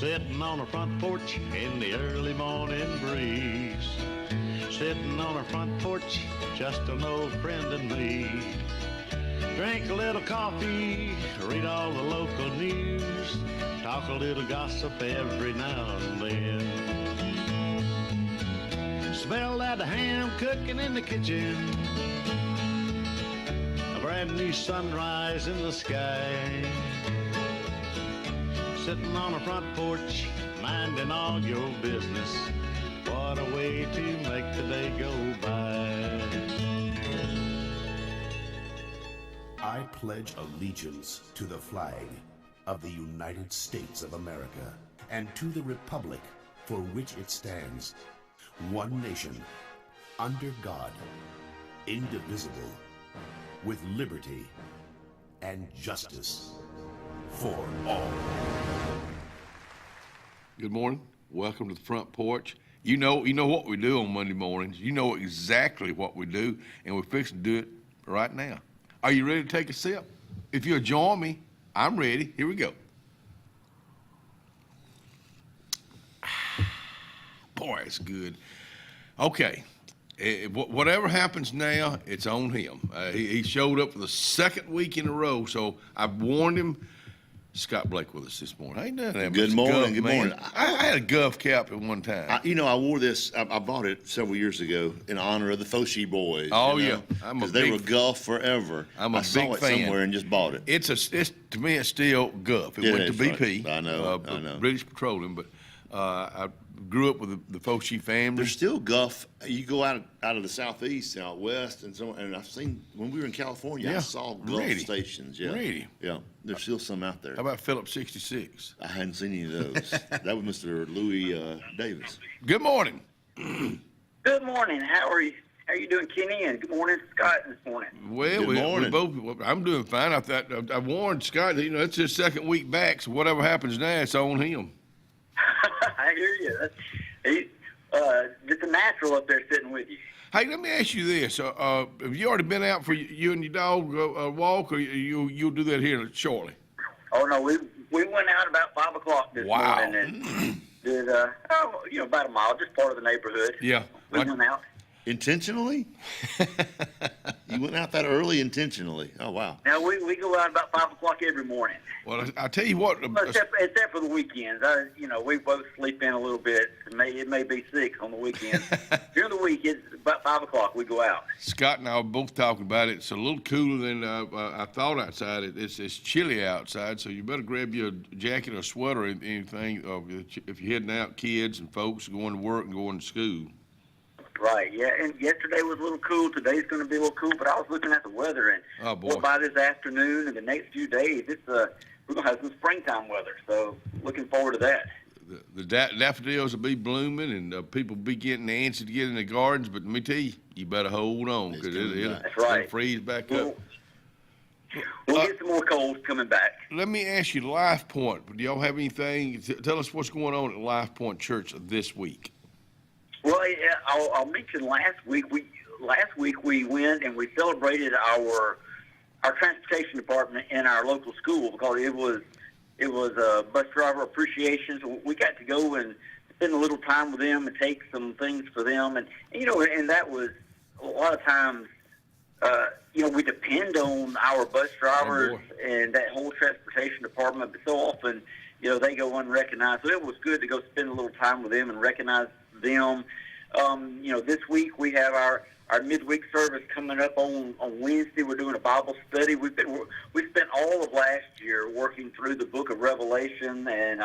Sitting on a front porch in the early morning breeze. Sitting on a front porch, just an old friend and me. Drink a little coffee, read all the local news, talk a little gossip every now and then. Smell that ham cooking in the kitchen, a brand new sunrise in the sky. Sitting on a front porch, minding all your business. What a way to make the day go by. I pledge allegiance to the flag of the United States of America and to the republic for which it stands, one nation, under God, indivisible, with liberty and justice for all. Good morning. Welcome to the front porch. You know what we do on Monday mornings. You know exactly what we do, and we're fixing to do it right now. Are you ready to take a sip? If you'll join me, I'm ready. Here we go. Boy, it's good. Okay. Whatever happens now, it's on him. He showed up for the second week in a row, so I warned him. Scott Blake with us this morning. I ain't done that. Good morning. Good morning. I had a Guff cap at one time. I wore this. I bought it several years ago in honor of the Foshee boys. Oh, you yeah. know, because they were Guff forever. I saw it somewhere and just bought it. It's to me, it's still Guff. It went to BP. Right. I know. British Petroleum, but I grew up with the Foshee family. There's still Guff. You go out of the southeast, out west, and I've seen when we were in California. Yeah. I saw Guff stations. Yeah, Radio. Yeah. There's still some out there. How about Phillips 66? I hadn't seen any of those. That was Mr. Louis Davis. Good morning. Good morning. How are you? How are you doing, Kenny? And good morning, Scott, this morning. Well, Good morning. we both. I'm doing fine. I warned Scott. It's his second week back, so whatever happens now, it's on him. I hear you. He's just a natural up there sitting with you. Hey, let me ask you this: have you already been out for you and your dog walk, or you'll do that here shortly? Oh no, we went out about 5 o'clock this morning and did about a mile, just part of the neighborhood. Yeah, we went out. Intentionally? You went out that early intentionally? Oh, wow. Now, we go out about 5 o'clock every morning. Well, I tell you what. Except for the weekends. We both sleep in a little bit. It may be 6 on the weekends. During the week, it's about 5 o'clock we go out. Scott and I were both talking about it. It's a little cooler than I thought outside. It's chilly outside, so you better grab you a jacket or a sweater or anything if you're heading out, kids and folks going to work and going to school. Right, yeah, and yesterday was a little cool. Today's going to be a little cool, but I was looking at the weather, and by this afternoon and the next few days, we're going to have some springtime weather, so looking forward to that. The daffodils will be blooming, and people will be getting antsy to get in the gardens, but let me tell you, you better hold on, because it'll freeze back up. We'll get some more colds coming back. Let me ask you, Life Point, do y'all have anything? Tell us what's going on at Life Point Church this week. Well, I'll mention last week we went and we celebrated our transportation department in our local school because it was a bus driver appreciation. So we got to go and spend a little time with them and take some things for them, and that was a lot of times. We depend on our bus drivers and that whole transportation department, but so often, they go unrecognized. So it was good to go spend a little time with them and recognize them. This week we have our midweek service coming up on Wednesday. We're doing a Bible study. We spent all of last year working through the book of Revelation, and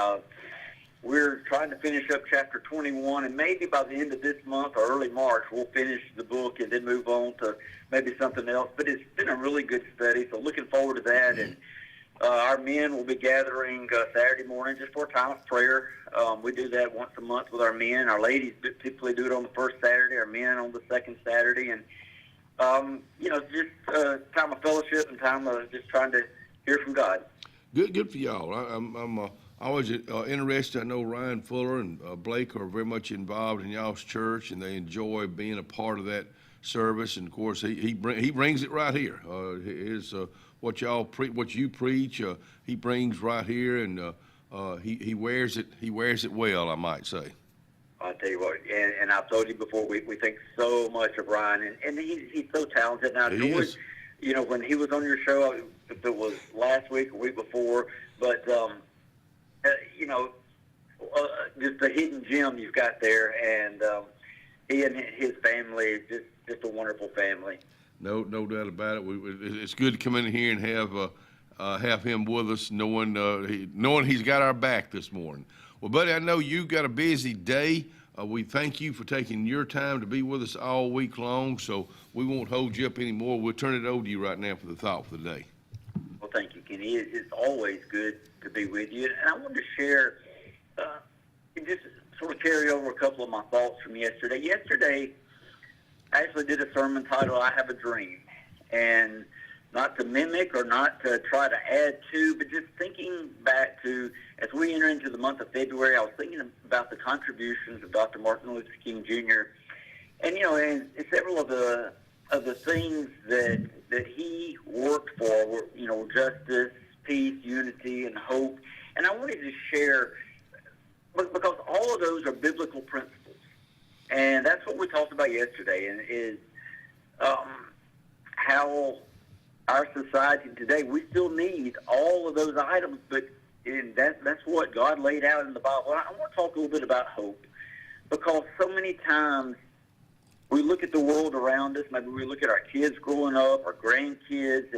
we're trying to finish up chapter 21, and maybe by the end of this month or early March we'll finish the book and then move on to maybe something else. But it's been a really good study, so looking forward to that. And our men will be gathering Saturday morning just for a time of prayer. We do that once a month with our men. Our ladies typically do it on the first Saturday, our men on the second Saturday. And, just time of fellowship and time of just trying to hear from God. Good for y'all. I'm always interested. I know Ryan Fuller and Blake are very much involved in y'all's church, and they enjoy being a part of that service. And, of course, he brings it right here. What you preach, he brings right here, and he wears it well, I might say. I'll tell you what, and I've told you before, we think so much of Ryan, and he's so talented. Now, He George, is. you know, when he was on your show, if it was last week or week before, but, you know, just a hidden gem you've got there, and he and his family, just a wonderful family. No doubt about it. It's good to come in here and have him with us, knowing he's got our back this morning. Well, buddy, I know you've got a busy day. We thank you for taking your time to be with us all week long, so we won't hold you up anymore. We'll turn it over to you right now for the thought for the day. Well, thank you, Kenny. It's always good to be with you. And I wanted to share, just sort of carry over a couple of my thoughts from yesterday. Yesterday, I actually did a sermon titled, I Have a Dream. And not to mimic or not to try to add to, but just thinking back to, as we enter into the month of February, I was thinking about the contributions of Dr. Martin Luther King Jr. And, you know, and several of the things that he worked for were, you know, justice, peace, unity, and hope. And I wanted to share, because all of those are biblical principles. And that's what we talked about yesterday, and is how our society today, we still need all of those items, but that's what God laid out in the Bible. I want to talk a little bit about hope, because so many times we look at the world around us, maybe we look at our kids growing up, our grandkids,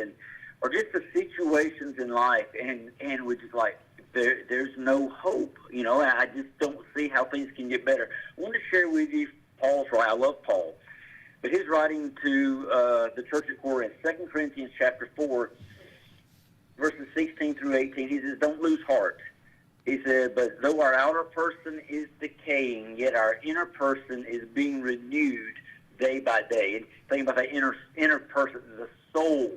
or just the situations in life, and we're just like, there's no hope. You know, I just don't see how things can get better. I want to share with you Paul's writing. I love Paul. But his writing to the church at Corinth, 2 Corinthians chapter 4, verses 16 through 18, he says, don't lose heart. He said, but though our outer person is decaying, yet our inner person is being renewed day by day. And think about that inner person, the soul,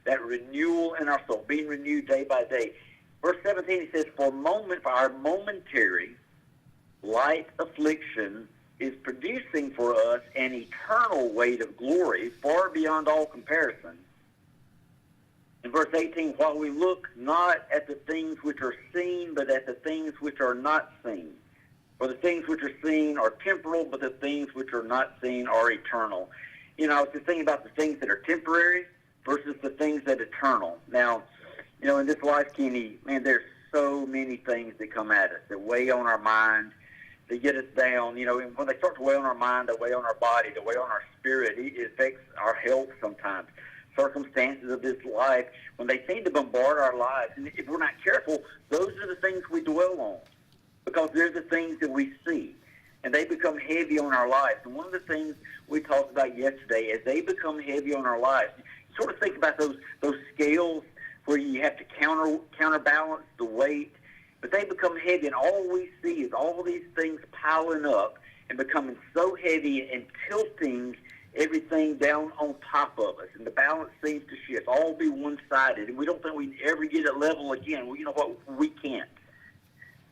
that renewal in our soul, being renewed day by day. Verse 17, he says, for our momentary light affliction is producing for us an eternal weight of glory far beyond all comparison. In verse 18, while we look not at the things which are seen, but at the things which are not seen. For the things which are seen are temporal, but the things which are not seen are eternal. You know, I was just thinking about the things that are temporary versus the things that are eternal. Now, you know, in this life, Kenny, man, there's so many things that come at us that weigh on our mind, they get us down. You know, and when they start to weigh on our mind, they weigh on our body, they weigh on our spirit. It affects our health sometimes. Circumstances of this life, when they seem to bombard our lives, and if we're not careful, those are the things we dwell on, because they're the things that we see, and they become heavy on our lives. And one of the things we talked about yesterday, as they become heavy on our lives, you sort of think about those scales where you have to counterbalance the weight, but they become heavy, and all we see is all these things piling up and becoming so heavy and tilting everything down on top of us, and the balance seems to shift, all be one-sided, and we don't think we can ever get it level again. Well, you know what? We can't.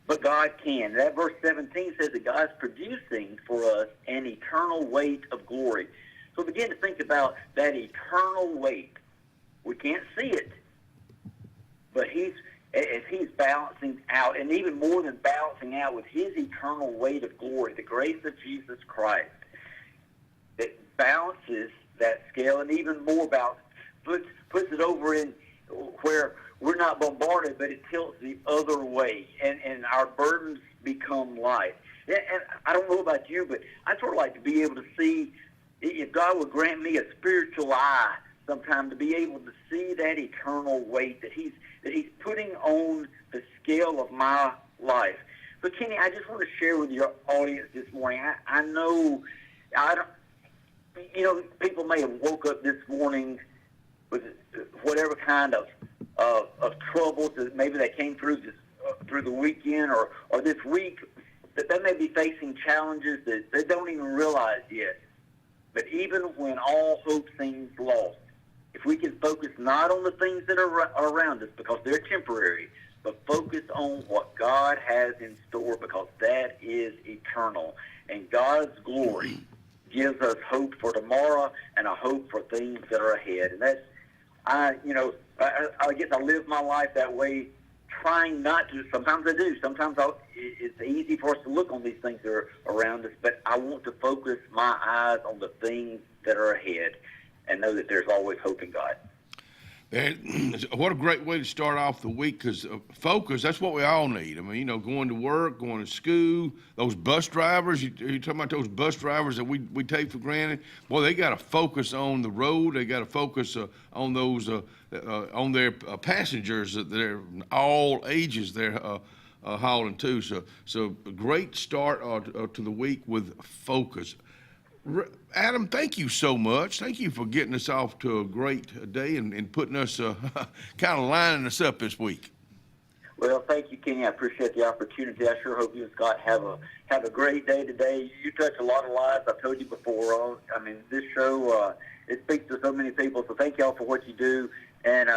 But God can. That verse 17 says that God's producing for us an eternal weight of glory. So begin to think about that eternal weight. We can't see it, but as he's balancing out, and even more than balancing out, with his eternal weight of glory, the grace of Jesus Christ, that balances that scale, and even more balance, puts it over in where we're not bombarded, but it tilts the other way, and our burdens become light. And I don't know about you, but I'd sort of like to be able to see, if God would grant me a spiritual eye sometime, to be able to see that eternal weight that he's putting on the scale of my life. But Kenny, I just want to share with your audience this morning. I know, you know, people may have woke up this morning with whatever kind of troubles that maybe they came through the weekend or this week, that they may be facing challenges that they don't even realize yet. But even when all hope seems lost, if we can focus not on the things that are around us, because they're temporary, but focus on what God has in store, because that is eternal. And God's glory gives us hope for tomorrow and a hope for things that are ahead. And that's, I guess I live my life that way, trying not to. Sometimes I do. Sometimes it's easy for us to look on these things that are around us, but I want to focus my eyes on the things that are ahead and know that there's always hope in God. And what a great way to start off the week, because focus, that's what we all need. I mean, you know, going to work, going to school, those bus drivers, you're talking about those bus drivers that we take for granted. Boy, they got to focus on the road. They got to focus on those, on their passengers that they're all ages they're hauling to. So a great start to the week with focus. Adam, thank you so much. Thank you for getting us off to a great day and putting us, kind of lining us up this week. Well, thank you, Kenny. I appreciate the opportunity. I sure hope you and Scott have a great day today. You touch a lot of lives. I've told you before. I mean, this show, it speaks to so many people. So thank y'all for what you do. And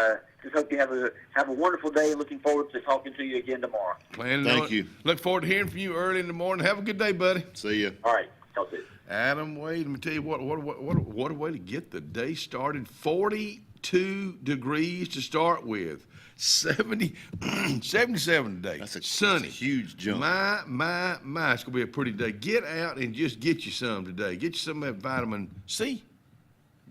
just hope you have a wonderful day. Looking forward to talking to you again tomorrow. Thank you. Look forward to hearing from you early in the morning. Have a good day, buddy. See you. All right. Talk to you. Adam Wade, let me tell you what a way to get the day started. 42 degrees to start with. 77 today. That's a sunny. huge jump. My, it's gonna be a pretty day. Get out and just get you some today. Get you some of that vitamin C.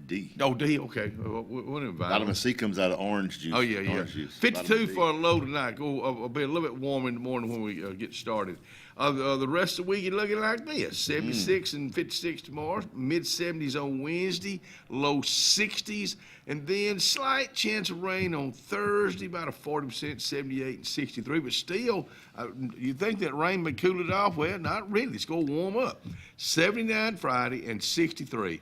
D. Oh, D, okay. Vitamin C comes out of orange juice. Oh, yeah. Orange juice. 52 for a low tonight. It'll be a little bit warmer in the morning when we get started. The rest of the week, you're looking like this. 76 and 56 tomorrow, mid-70s on Wednesday, low 60s, and then slight chance of rain on Thursday, about a 40%, 78 and 63. But still, you think that rain may cool it off? Well, not really. It's going to warm up. 79 Friday and 63.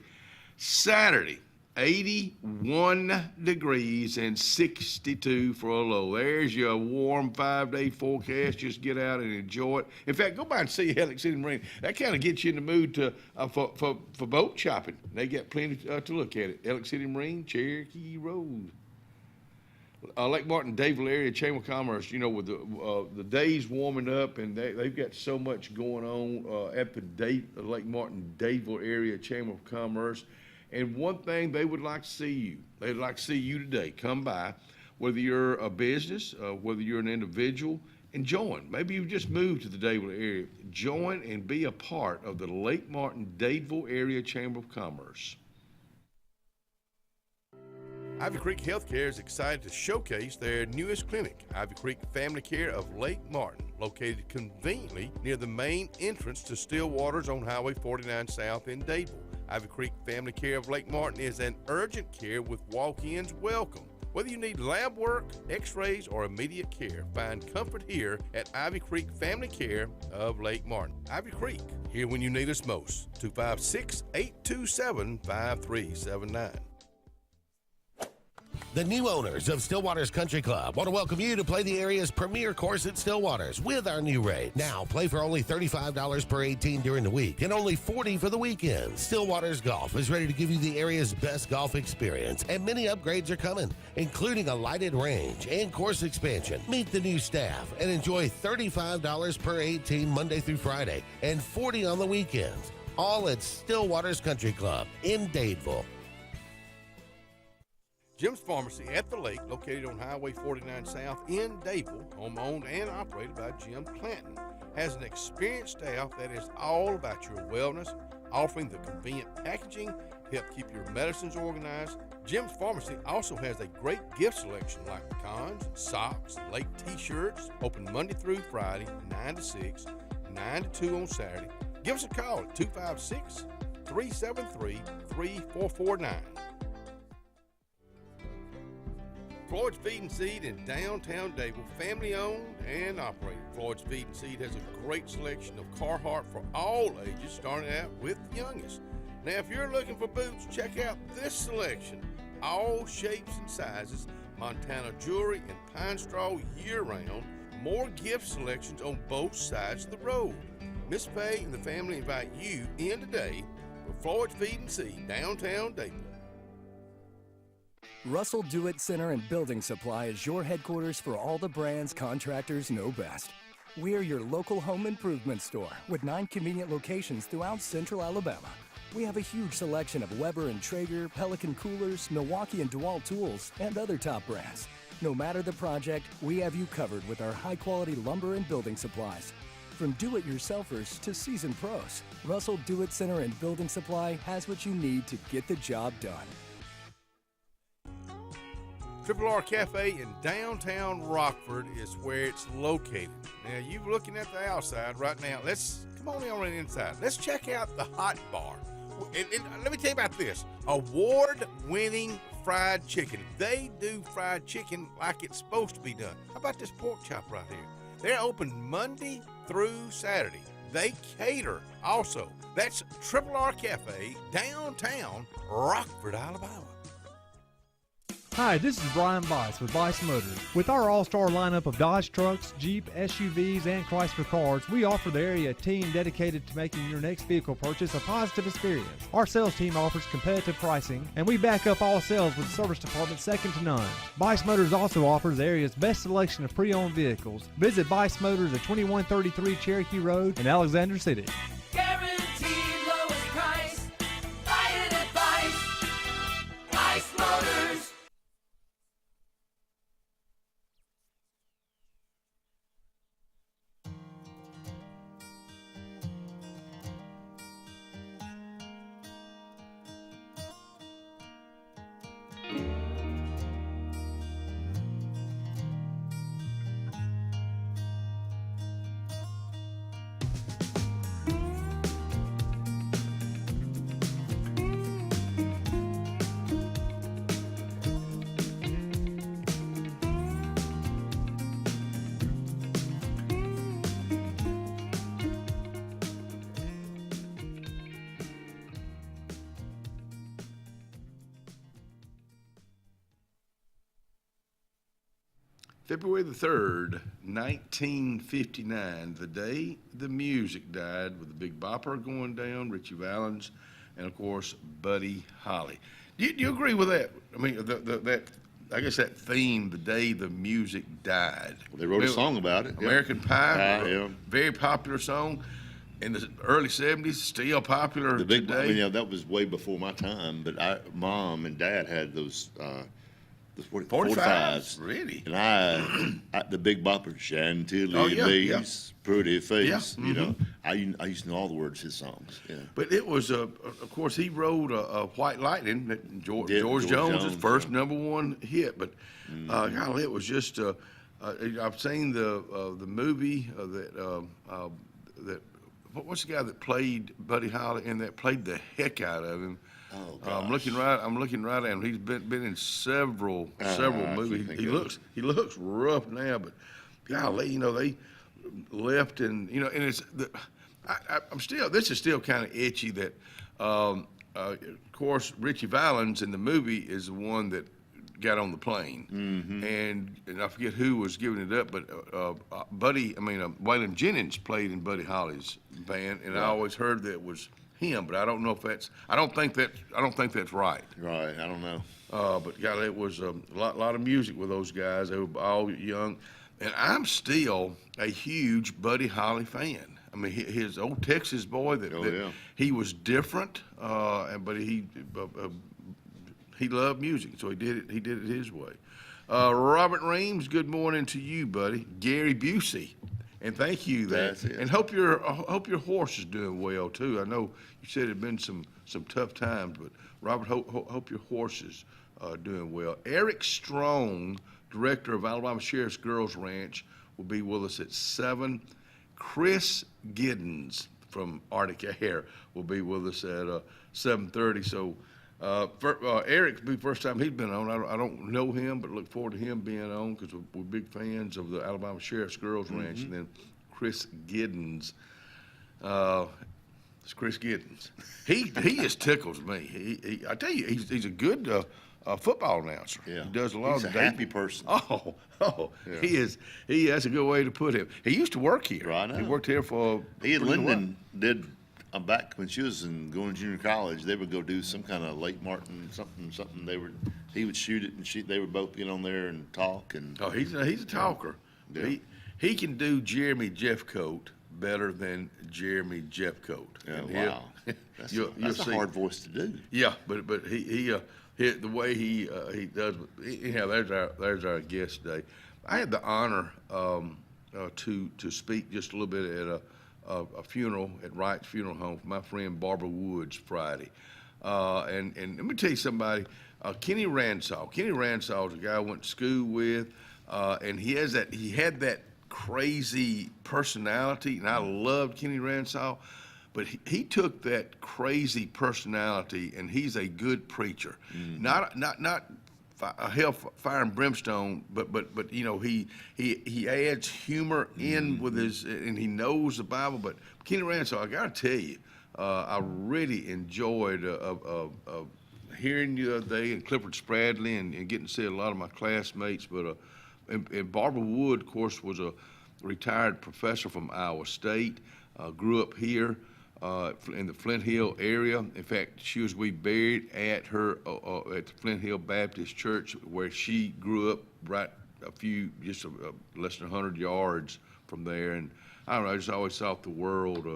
Saturday, 81 degrees and 62 for a low. There's your warm 5-day forecast. Just get out and enjoy it. In fact, go by and see Alex City Marine. That kind of gets you in the mood to for boat shopping. They got plenty to look at it. Alex City Marine, Cherokee Road. Lake Martin, Dadeville area Chamber of Commerce, you know, with the days warming up, and they've got so much going on at the Lake Martin, Dadeville area Chamber of Commerce. And one thing they would like to see you, they'd like to see you today. Come by, whether you're a business, whether you're an individual, and join. Maybe you just moved to the Dadeville area. Join and be a part of the Lake Martin, Dadeville area Chamber of Commerce. Ivy Creek Healthcare is excited to showcase their newest clinic, Ivy Creek Family Care of Lake Martin, located conveniently near the main entrance to Stillwater's on Highway 49 South in Dadeville. Ivy Creek Family Care of Lake Martin is an urgent care with walk-ins welcome. Whether you need lab work, x-rays, or immediate care, find comfort here at Ivy Creek Family Care of Lake Martin. Ivy Creek, here when you need us most. 256-827-5379. The new owners of Stillwater's Country Club want to welcome you to play the area's premier course at Stillwater's with our new rate. Now, play for only $35 per 18 during the week and only $40 for the weekend. Stillwater's Golf is ready to give you the area's best golf experience, and many upgrades are coming, including a lighted range and course expansion. Meet the new staff and enjoy $35 per 18 Monday through Friday and $40 on the weekends. All at Stillwater's Country Club in Dadeville. Jim's Pharmacy at the Lake, located on Highway 49 South in Dadeville, home-owned and operated by Jim Clanton, has an experienced staff that is all about your wellness, offering the convenient packaging to help keep your medicines organized. Jim's Pharmacy also has a great gift selection like pecans, socks, late t-shirts, open Monday through Friday, 9 to 6, 9 to 2 on Saturday. Give us a call at 256-373-3449. Floyd's Feed and Seed in downtown Dadeville, family owned and operated. Floyd's Feed and Seed has a great selection of Carhartt for all ages, starting out with the youngest. Now, if you're looking for boots, check out this selection. All shapes and sizes, Montana jewelry and pine straw year-round. More gift selections on both sides of the road. Miss Faye and the family invite you in today for Floyd's Feed and Seed, downtown Dadeville. Russell Do-It Center and Building Supply is your headquarters for all the brands contractors know best. We're your local home improvement store with 9 convenient locations throughout central Alabama. We have a huge selection of Weber and Traeger, Pelican coolers, Milwaukee and DeWalt tools, and other top brands. No matter the project, we have you covered with our high-quality lumber and building supplies. From do-it-yourselfers to seasoned pros, Russell Do-It Center and Building Supply has what you need to get the job done. Triple R Cafe in downtown Rockford is where it's located. Now, you looking at the outside right now. Let's come on in on the inside. Let's check out the hot bar. And let me tell you about this. Award-winning fried chicken. They do fried chicken like it's supposed to be done. How about this pork chop right here? They're open Monday through Saturday. They cater also. That's Triple R Cafe, downtown Rockford, Alabama. Hi, this is Brian Bice with Bice Motors. With our all-star lineup of Dodge trucks, Jeep, SUVs, and Chrysler cars, we offer the area team dedicated to making your next vehicle purchase a positive experience. Our sales team offers competitive pricing, and we back up all sales with a service department second to none. Bice Motors also offers the area's best selection of pre-owned vehicles. Visit Bice Motors at 2133 Cherokee Road in Alexander City. Guaranteed lowest price. Buy it at Bice. Bice Motors. February the 3rd, 1959, the day the music died, with the Big Bopper going down, Richie Valens, and of course Buddy Holly. Do you agree with that? I mean, I guess that theme, the day the music died. Well, they wrote a song about it. American Pie, yeah. very popular song. In the early 70s, still popular The Big, today. I mean, yeah, that was way before my time, but Mom and Dad had those 45s. Really? And I the Big Bopper, Chantilly Oh, yeah, yeah. Lee's Pretty Face. Yeah, You know, I used to know all the words to his songs. Yeah. But it was, of course, he wrote a White Lightning, that George George Jones' Jones, first yeah. #1 hit. But golly, it was just. I've seen the movie that. What's the guy that played Buddy Holly and that played the heck out of him? Oh, I'm gosh. looking right at him. He's been in several I movies. can't He think of he looks rough now, but golly, you know, they left, and you know, and it's I'm still, this is still kind of itchy that of course Richie Valens in the movie is the one that got on the plane, and I forget who was giving it up, but Waylon Jennings played in Buddy Holly's band, and I always heard that it was him, but I don't know if that's. I don't think that's right. Right, I don't know. But God, it was a lot of music with those guys. They were all young, and I'm still a huge Buddy Holly fan. I mean, his old Texas boy that he was different, but he loved music, so he did it his way. Robert Reams, good morning to you, buddy. Gary Busey. And thank you there. That's it. And hope your horse is doing well too. I know you said it had been some tough times, but Robert, hope your horse is doing well. Eric Strong, director of Alabama Sheriff's Girls Ranch, will be with us at 7. Chris Giddens from Arctic Air will be with us at 7:30. So Eric's the first time he's been on. I don't know him, but look forward to him being on because we're big fans of the Alabama Sheriff's Girls Ranch. And then Chris Giddens. It's Chris Giddens. He just tickles me. I tell you, he's a good football announcer. Yeah. He does a lot He's of a happy person. Oh, Yeah. he is. That's a good way to put him. He used to work here. Right, I know. He worked here for. He and pretty Lyndon did back when she was going to junior college. They would go do some kind of Lake Martin something. He would shoot it, and they would both get on there and talk. And Oh, he's a talker. Yeah. He can do Jeremy Jeffcoat better than Jeremy Jeffcoat. Yeah, And wow. That's a hard voice to do. Yeah, but he The way he does. Anyhow, there's our guest today. I had the honor to speak just a little bit at a funeral at Wright's Funeral Home for my friend Barbara Woods Friday. And let me tell you somebody, Kenny Ransaw. Kenny Ransaw is a guy I went to school with, and he had that crazy personality, and I loved Kenny Ransaw. But he took that crazy personality, and he's a good preacher. Not hellfire and brimstone, but you know, he adds humor in with his, and he knows the Bible. But Kenny Ransaw, I gotta tell you, I really enjoyed hearing you the other day, and Clifford Spradley, and getting to see a lot of my classmates. But and Barbara Wood, of course, was a retired professor from Iowa State. Grew up here in the Flint Hill area. In fact, she was buried at her at the Flint Hill Baptist Church, where she grew up, right less than 100 yards from there. And I don't know, I just always thought the world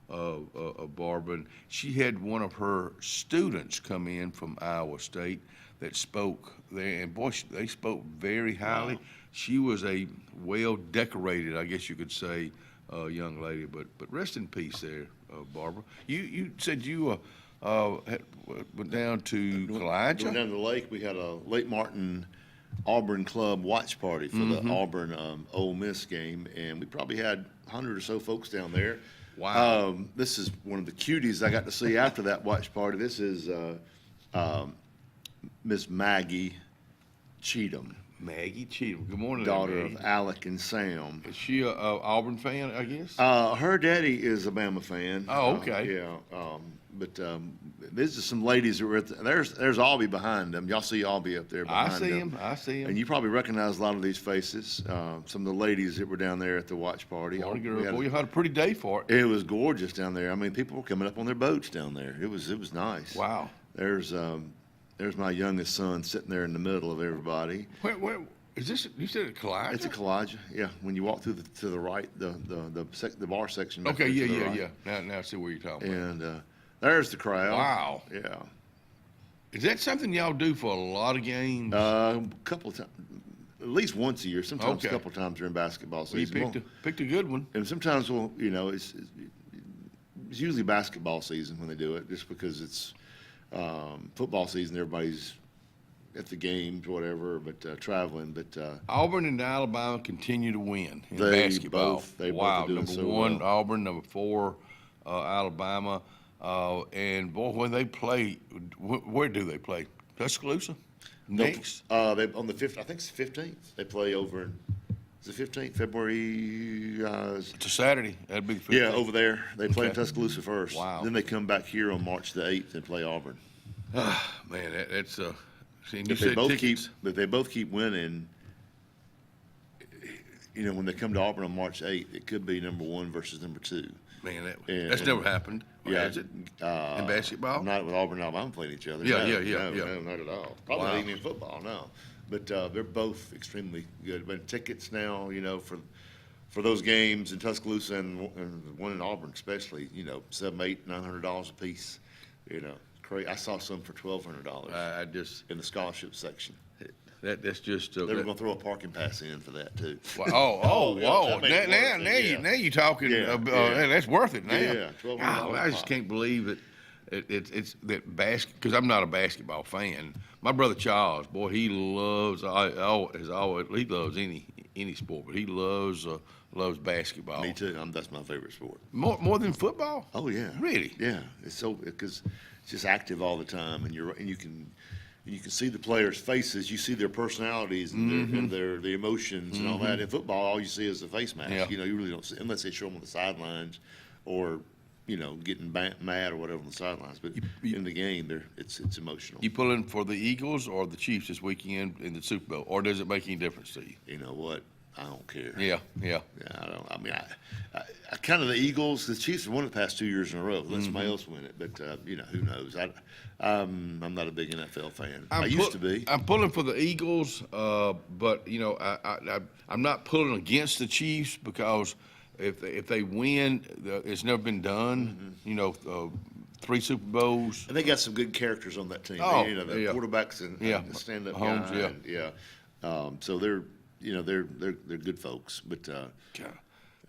of Barbara. And she had one of her students come in from Iowa State that spoke there, and boy, they spoke very highly. Wow. She was a well-decorated, I guess you could say, young lady. But rest in peace there, Barbara. You said you went down to Kalijah? Went down to the lake. We had a Lake Martin Auburn Club watch party for the Auburn Ole Miss game, and we probably had 100 or so folks down there. Wow. This is one of the cuties I got to see after that watch party. This is Miss Maggie Cheatham. Maggie Cheatham. Good morning, daughter Maggie. of Alec and Sam. Is she a Auburn fan, I guess? Her daddy is a Bama fan. Oh, okay. But these are some ladies that were at there's Albie behind them. Y'all see Albie up there behind them. I see him. And you probably recognize a lot of these faces. Some of the ladies that were down there at the watch party. Boy, you had a pretty day for it. It was gorgeous down there. I mean, people were coming up on their boats down there. It was nice. Wow. There's my youngest son sitting there in the middle of everybody. Where is this? You said a Kalijah? It's a Kalijah. Yeah. When you walk to the right, the bar section. Okay. Yeah. Now I see where you're talking about. And there's the crowd. Wow. Yeah. Is that something y'all do for a lot of games? A couple of times, at least once a year. Sometimes a couple of times during basketball season. You picked a good one. And sometimes it's usually basketball season when they do it, just because it's football season. Everybody's at the games, whatever, but traveling. But Auburn and Alabama continue to win in basketball. They wow. both are doing Number so one, well. Auburn. Number four, Alabama. And boy, when they play, where do they play? Tuscaloosa. Next. They on the 5th. I think it's the 15th. They play over in. Is it 15th February? It's a Saturday. That'd be the 15th. Yeah, over there. They play in Tuscaloosa first. Wow. Then they come back here on March the 8th and play Auburn. Man, that's See, If they both keep winning, when they come to Auburn on March 8th, it could be number 1 versus number 2. Man, that's never happened. Yeah, has it? In basketball? Not with Auburn and Alabama playing each other. Yeah. No, not at all. Probably not even in football, no. But they're both extremely good. But tickets now, for those games in Tuscaloosa and one in Auburn especially, $700, $800, $900 a piece. I saw some for $1,200. In the scholarship section. That's just. They were going to throw a parking pass in for that too. Whoa! Now you talking? That's worth it now. Yeah, $1,200. I just can't believe it. It's that because I'm not a basketball fan. My brother Charles, boy, he loves. He loves any sport, but he loves basketball. Me too. That's my favorite sport. More than football? Oh yeah. Really? Yeah. It's so because it's just active all the time, and you can see the players' faces. You see their personalities and the emotions and all that. In football, all you see is the face mask. Yeah. You really don't see unless they show them on the sidelines or getting mad or whatever on the sidelines. But in the game, it's emotional. You pulling for the Eagles or the Chiefs this weekend in the Super Bowl, or does it make any difference to you? You know what? I don't care. Yeah. I don't. I mean, I kind of the Eagles. The Chiefs have won it the past 2 years in a row. Let somebody else win it, but who knows? I'm not a big NFL fan. I used to be. I'm pulling for the Eagles, but I'm not pulling against the Chiefs because if they win, it's never been done. 3 3 Super Bowls. And they got some good characters on that team. Oh, you know, the yeah. quarterbacks and Yeah. the stand-up Mahomes, guy. yeah. And, so they're good folks. But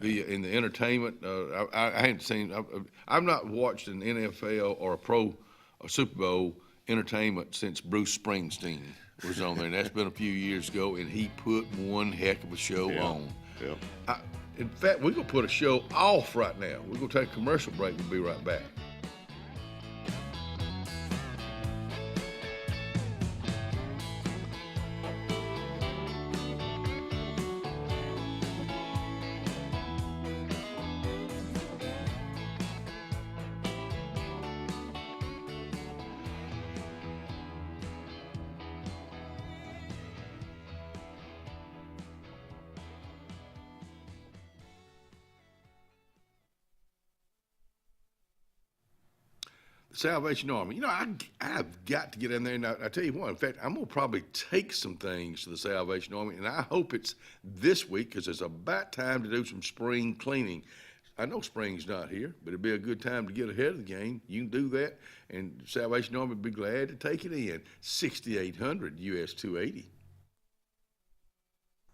In the entertainment, I hadn't seen. I've not watched an NFL or a Super Bowl entertainment since Bruce Springsteen was on there. And that's been a few years ago, and he put one heck of a show on. Yeah. In fact, we're gonna put a show off right now. We're gonna take a commercial break. We'll be right back. Salvation Army. You know, I've got to get in there. And I tell you what, in fact, I'm going to probably take some things to the Salvation Army, and I hope it's this week because it's about time to do some spring cleaning. I know spring's not here, but it'd be a good time to get ahead of the game. You can do that, and Salvation Army would be glad to take it in. 6800 US 280.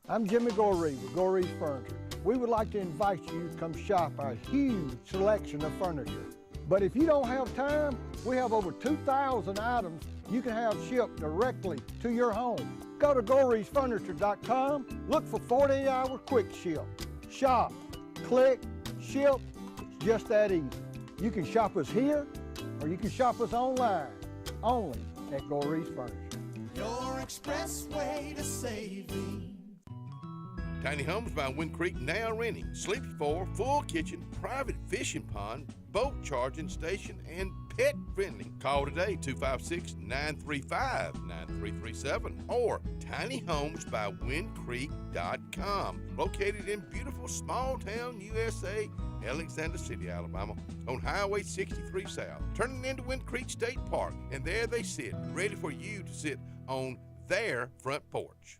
I'm Jimmy Goree with Goree's Furniture. We would like to invite you to come shop our huge selection of furniture. But if you don't have time, we have over 2,000 items you can have shipped directly to your home. Go to GoreesFurniture.com, look for 48-hour quick ship. Shop, click, ship, it's just that easy. You can shop us here, or you can shop us online, only at Gorees Furniture. Your expressway to saving. Tiny Homes by Wind Creek now renting. Sleepy 4, full kitchen, private fishing pond, boat charging station, and pet friendly. Call today, 256-935-9337 or tinyhomesbywindcreek.com. Located in beautiful small town USA, Alexander City, Alabama, on Highway 63 South. Turning into Wind Creek State Park, and there they sit, ready for you to sit on their front porch.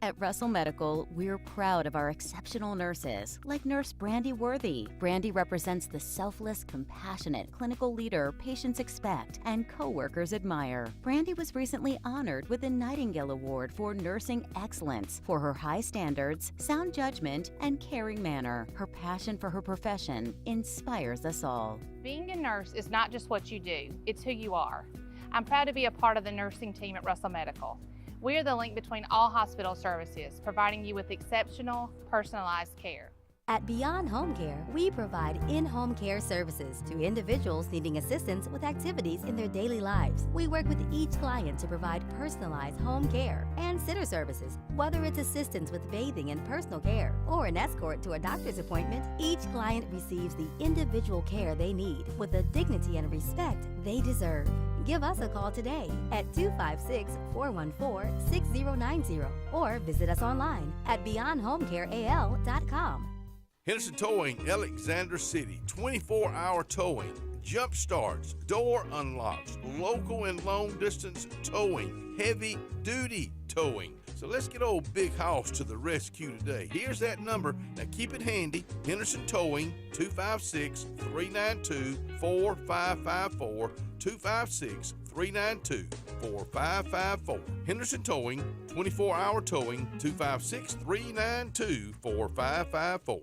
At Russell Medical, we're proud of our exceptional nurses, like Nurse Brandy Worthy. Brandy represents the selfless, compassionate clinical leader patients expect and coworkers admire. Brandy was recently honored with the Nightingale Award for Nursing Excellence for her high standards, sound judgment, and caring manner. Her passion for her profession inspires us all. Being a nurse is not just what you do, it's who you are. I'm proud to be a part of the nursing team at Russell Medical. We are the link between all hospital services, providing you with exceptional, personalized care. At Beyond Home Care, we provide in-home care services to individuals needing assistance with activities in their daily lives. We work with each client to provide personalized home care and sitter services. Whether it's assistance with bathing and personal care or an escort to a doctor's appointment, each client receives the individual care they need with the dignity and respect they deserve. Give us a call today at 256-414-6090 or visit us online at beyondhomecareal.com. Henderson Towing, Alexander City, 24-hour towing, jump starts, door unlocks, local and long distance towing, heavy duty towing. So let's get old Big Hoss to the rescue today. Here's that number. Now keep it handy. Henderson Towing, 256-392-4554, 256-392-4554. Henderson Towing, 24-hour towing, 256-392-4554.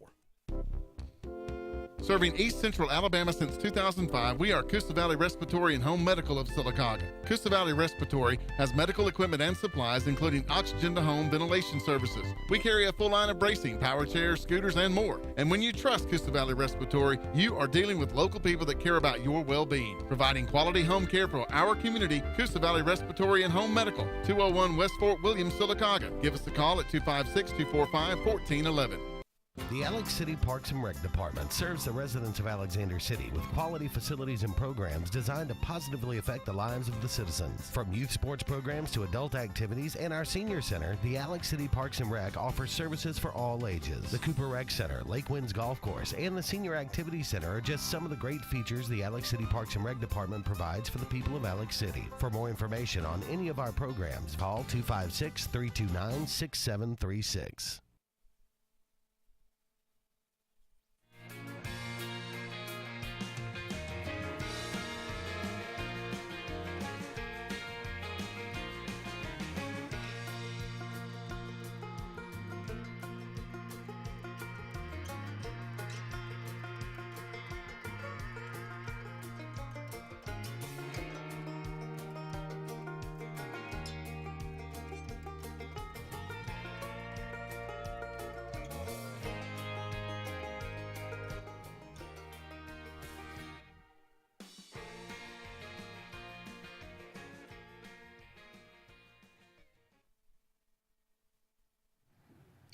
Serving East Central Alabama since 2005, we are Coosa Valley Respiratory and Home Medical of Sylacauga. Coosa Valley Respiratory has medical equipment and supplies, including oxygen-to-home ventilation services. We carry a full line of bracing, power chairs, scooters, and more. And when you trust Coosa Valley Respiratory, you are dealing with local people that care about your well-being. Providing quality home care for our community, Coosa Valley Respiratory and Home Medical, 201 West Fort William, Sylacauga. Give us a call at 256-245-1411. The Alex City Parks and Rec Department serves the residents of Alexander City with quality facilities and programs designed to positively affect the lives of the citizens. From youth sports programs to adult activities and our senior center, the Alex City Parks and Rec offers services for all ages. The Cooper Rec Center, Lake Winds Golf Course, and the Senior Activity Center are just some of the great features the Alex City Parks and Rec Department provides for the people of Alex City. For more information on any of our programs, call 256-329-6736.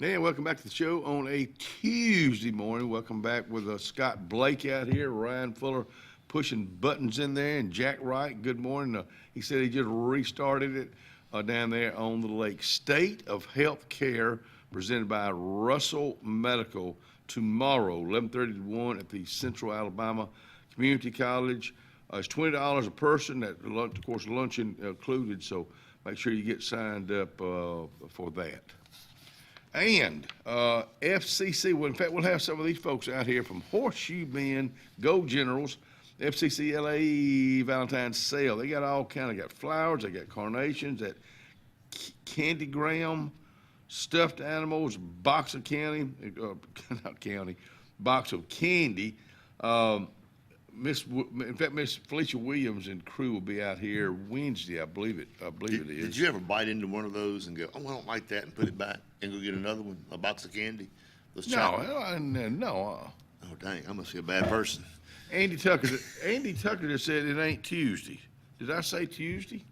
Yeah, welcome back to the show on a Tuesday morning. Welcome back with Scott Blake out here, Ryan Fuller pushing buttons in there, and Jack Wright. Good morning. He said he just restarted it down there on the lake. State of Health Care presented by Russell Medical tomorrow, 11:30 to 1 at the Central Alabama Community College. It's $20 a person. That lunch, of course, luncheon included. So make sure you get signed up for that. And FCC, well, in fact, we'll have some of these folks out here from Horseshoe Bend, Go Generals, FCC LA Valentine's Sale. They got all kind of, got flowers, they got carnations, that candy graham, stuffed animals, box of box of candy. In fact, Miss Felicia Williams and crew will be out here Wednesday, I believe it is. Did you ever bite into one of those and go, oh, I don't like that, and put it back and go get another one, a box of candy? No. Oh, dang, I must be a bad person. Andy Tucker just said it ain't Tuesday. Did I say Tuesday?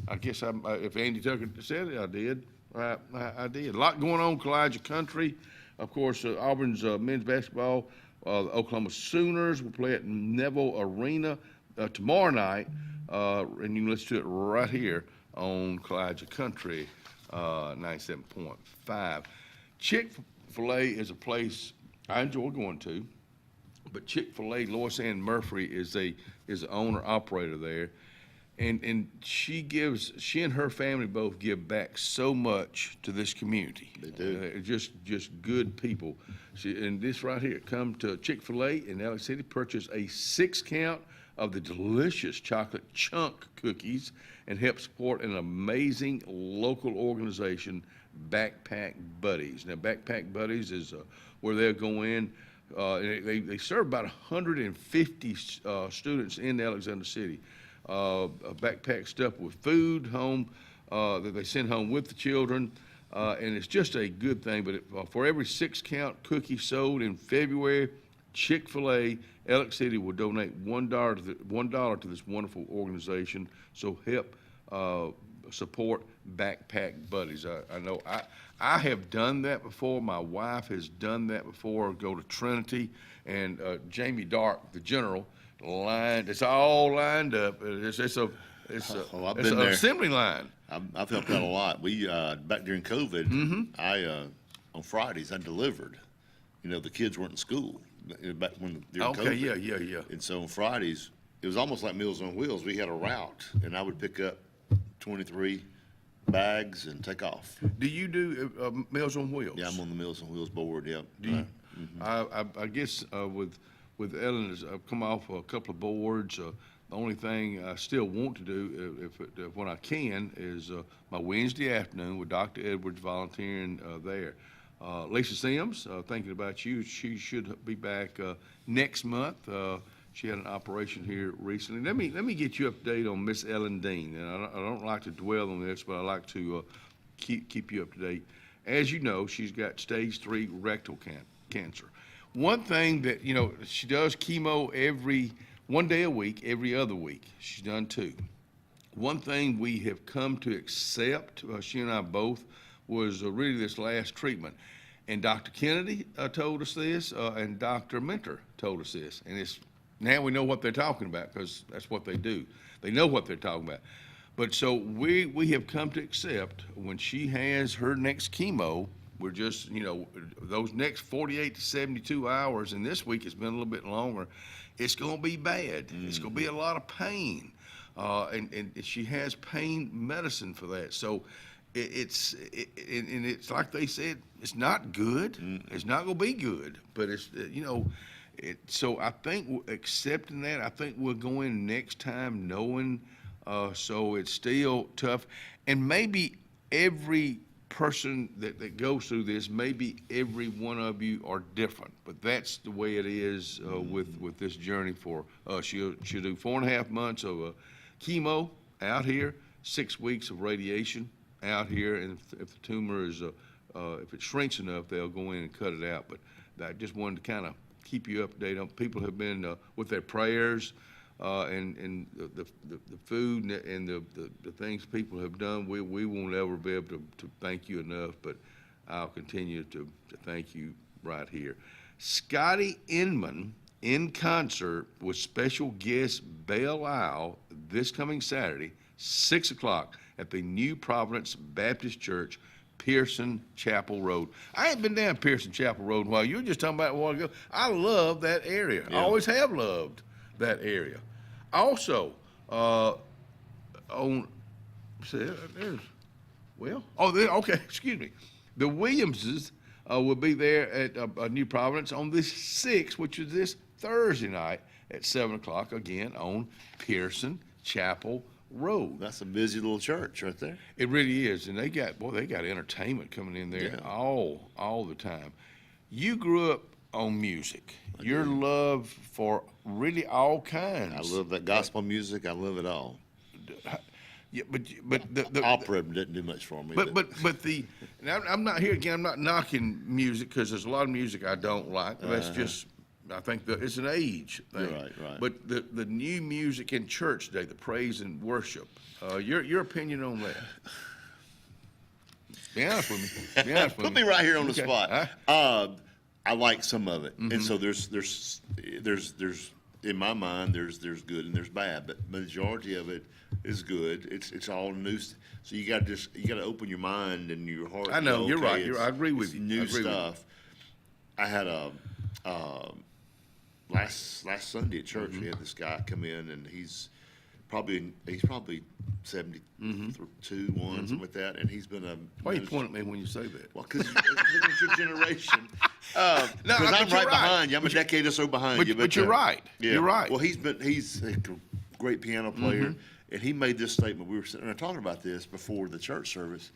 I guess if Andy Tucker said it, I did. I did. A lot going on, Kalijah Country. Of course, Auburn's men's basketball. The Oklahoma Sooners will play at Neville Arena tomorrow night, and you can listen to it right here on Kalijah Country, 97.5. Chick-fil-A is a place I enjoy going to, but Chick-fil-A, Lois Ann Murphy is the owner-operator there, and she and her family both give back so much to this community. They do. Just good people. And this right here, come to Chick-fil-A in Alex City, purchase a 6-count of the delicious chocolate chunk cookies, and help support an amazing local organization, Backpack Buddies. Now, Backpack Buddies is where they'll go in. They serve about 150 students in Alexander City. Backpack stuff with food home that they send home with the children, and it's just a good thing. But for every 6-count cookie sold in February, Chick-fil-A Alex City will donate $1 to this wonderful organization. So help support Backpack Buddies. I know I have done that before. My wife has done that before. Go to Trinity, and Jamie Dark, the general, it's all lined up. It's an assembly line. I've helped out a lot. We back during COVID, I on Fridays I delivered. The kids weren't in school back during COVID. Yeah. And so on Fridays, it was almost like Meals on Wheels. We had a route, and I would pick up 23 bags and take off. Do you do Meals on Wheels? Yeah, I'm on the Meals on Wheels board. Yeah. Do you? I guess with Ellen, I've come off a couple of boards. The only thing I still want to do, when I can, is my Wednesday afternoon with Dr. Edwards volunteering there. Lisa Sims, thinking about you. She should be back next month. She had an operation here recently. Let me get you up to date on Miss Ellen Dean. And I don't like to dwell on this, but I like to keep you up to date. As you know, she's got stage 3 rectal cancer. One thing that, she does chemo one day a week, every other week. She's done 2. One thing we have come to accept, she and I both, was really this last treatment. And Dr. Kennedy told us this, and Dr. Mentor told us this. And now we know what they're talking about, because that's what they do. They know what they're talking about. But so we have come to accept when she has her next chemo, we're just, those next 48 to 72 hours, and this week it's been a little bit longer, it's going to be bad. It's going to be a lot of pain. And she has pain medicine for that. So it's like they said, it's not good. It's not going to be good. But it's, so I think accepting that, I think we'll go in next time knowing, so it's still tough. And maybe every person that goes through this, maybe every one of you are different, but that's the way it is with this journey for us. She'll do 4.5 months of chemo out here, 6 weeks of radiation out here, and if the tumor is, if it shrinks enough, they'll go in and cut it out. But I just wanted to kind of keep you up to date on. People have been with their prayers and the food and the things people have done. We won't ever be able to thank you enough. But I'll continue to thank you right here. Scotty Inman in concert with special guest Belle Isle this coming Saturday, 6 o'clock at the New Providence Baptist Church, Pearson Chapel Road. I ain't been down Pearson Chapel Road in a while. You were just talking about it a while ago. I love that area. I always have loved that area. Also, excuse me. The Williamses will be there at New Providence on this 6th, which is this Thursday night at 7 o'clock, again on Pearson Chapel Road. That's a busy little church right there. It really is, and they got entertainment coming in there all the time. You grew up on music. Your love for really all kinds. I love that gospel music. I love it all. Yeah, but the opera didn't do much for me. I'm not here again. I'm not knocking music because there's a lot of music I don't like. That's just, I think it's an age thing. Right. But the new music in church today, the praise and worship. Your opinion on that? Be honest with me. Be honest with Put me right here on the Okay. spot. Huh? I like some of it, and so there's in my mind there's good and there's bad, but majority of it is good. It's all new, so you got to open your mind and your heart. I know, you're right. It's- I agree with it's you. New I agree with you. stuff. I had a last Sunday at church. We had this guy come in, and he's probably 72, something like that, and he's been a. Why you point at me when you say that? Well, because it's your generation. Because but I'm you're right behind you. I'm a decade or so behind you. But you're right. Yeah. You're right. Well, he's a great piano player, and he made this statement. We were sitting there talking about this before the church service,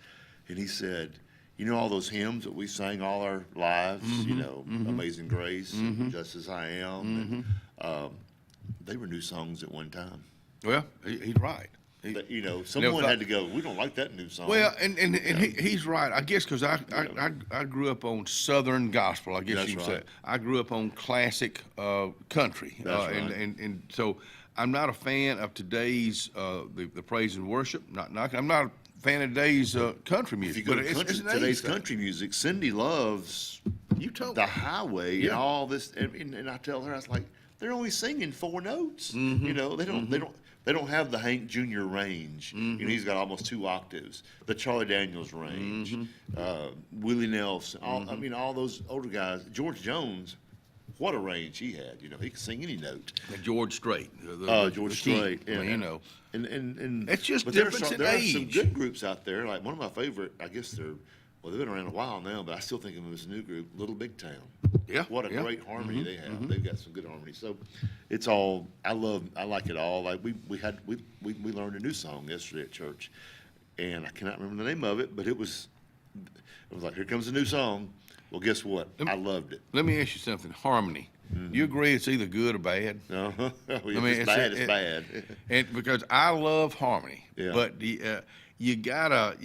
and he said, "You know all those hymns that we sang all our lives. Amazing Grace, Just as I Am, and they were new songs at one time." Well, he's right. Someone had to go, "We don't like that new song." Well, and he's right. I guess because I grew up on Southern gospel. I guess That's you could say. right. I grew up on classic country. That's right. And so I'm not a fan of today's the praise and worship. I'm not a fan of today's country music. If you go but to it's country, an age today's thing. country music, Cindy loves the highway and all this. And I tell her, I was like, they're only singing 4 notes. They don't have the Hank Jr. range. He's got almost 2 octaves. The Charlie Daniels range, Willie Nelson. All those older guys. George Jones, what a range he had. He could sing any note. And George Strait. George Strait. And it's just but difference in there are age. some good groups out there. Like one of my favorite, I guess they've been around a while now, but I still think of them as a new group, Little Big Town. Yeah. What a great harmony they have. They've got some good harmony. So it's all, I like it all. Like we learned a new song yesterday at church, and I cannot remember the name of it, but it was like, here comes a new song. Well, guess what? I loved it. Let me ask you something. Harmony. You agree it's either good or bad? Uh-huh. If it's bad, it's bad. And because I love harmony, Yeah. but you gotta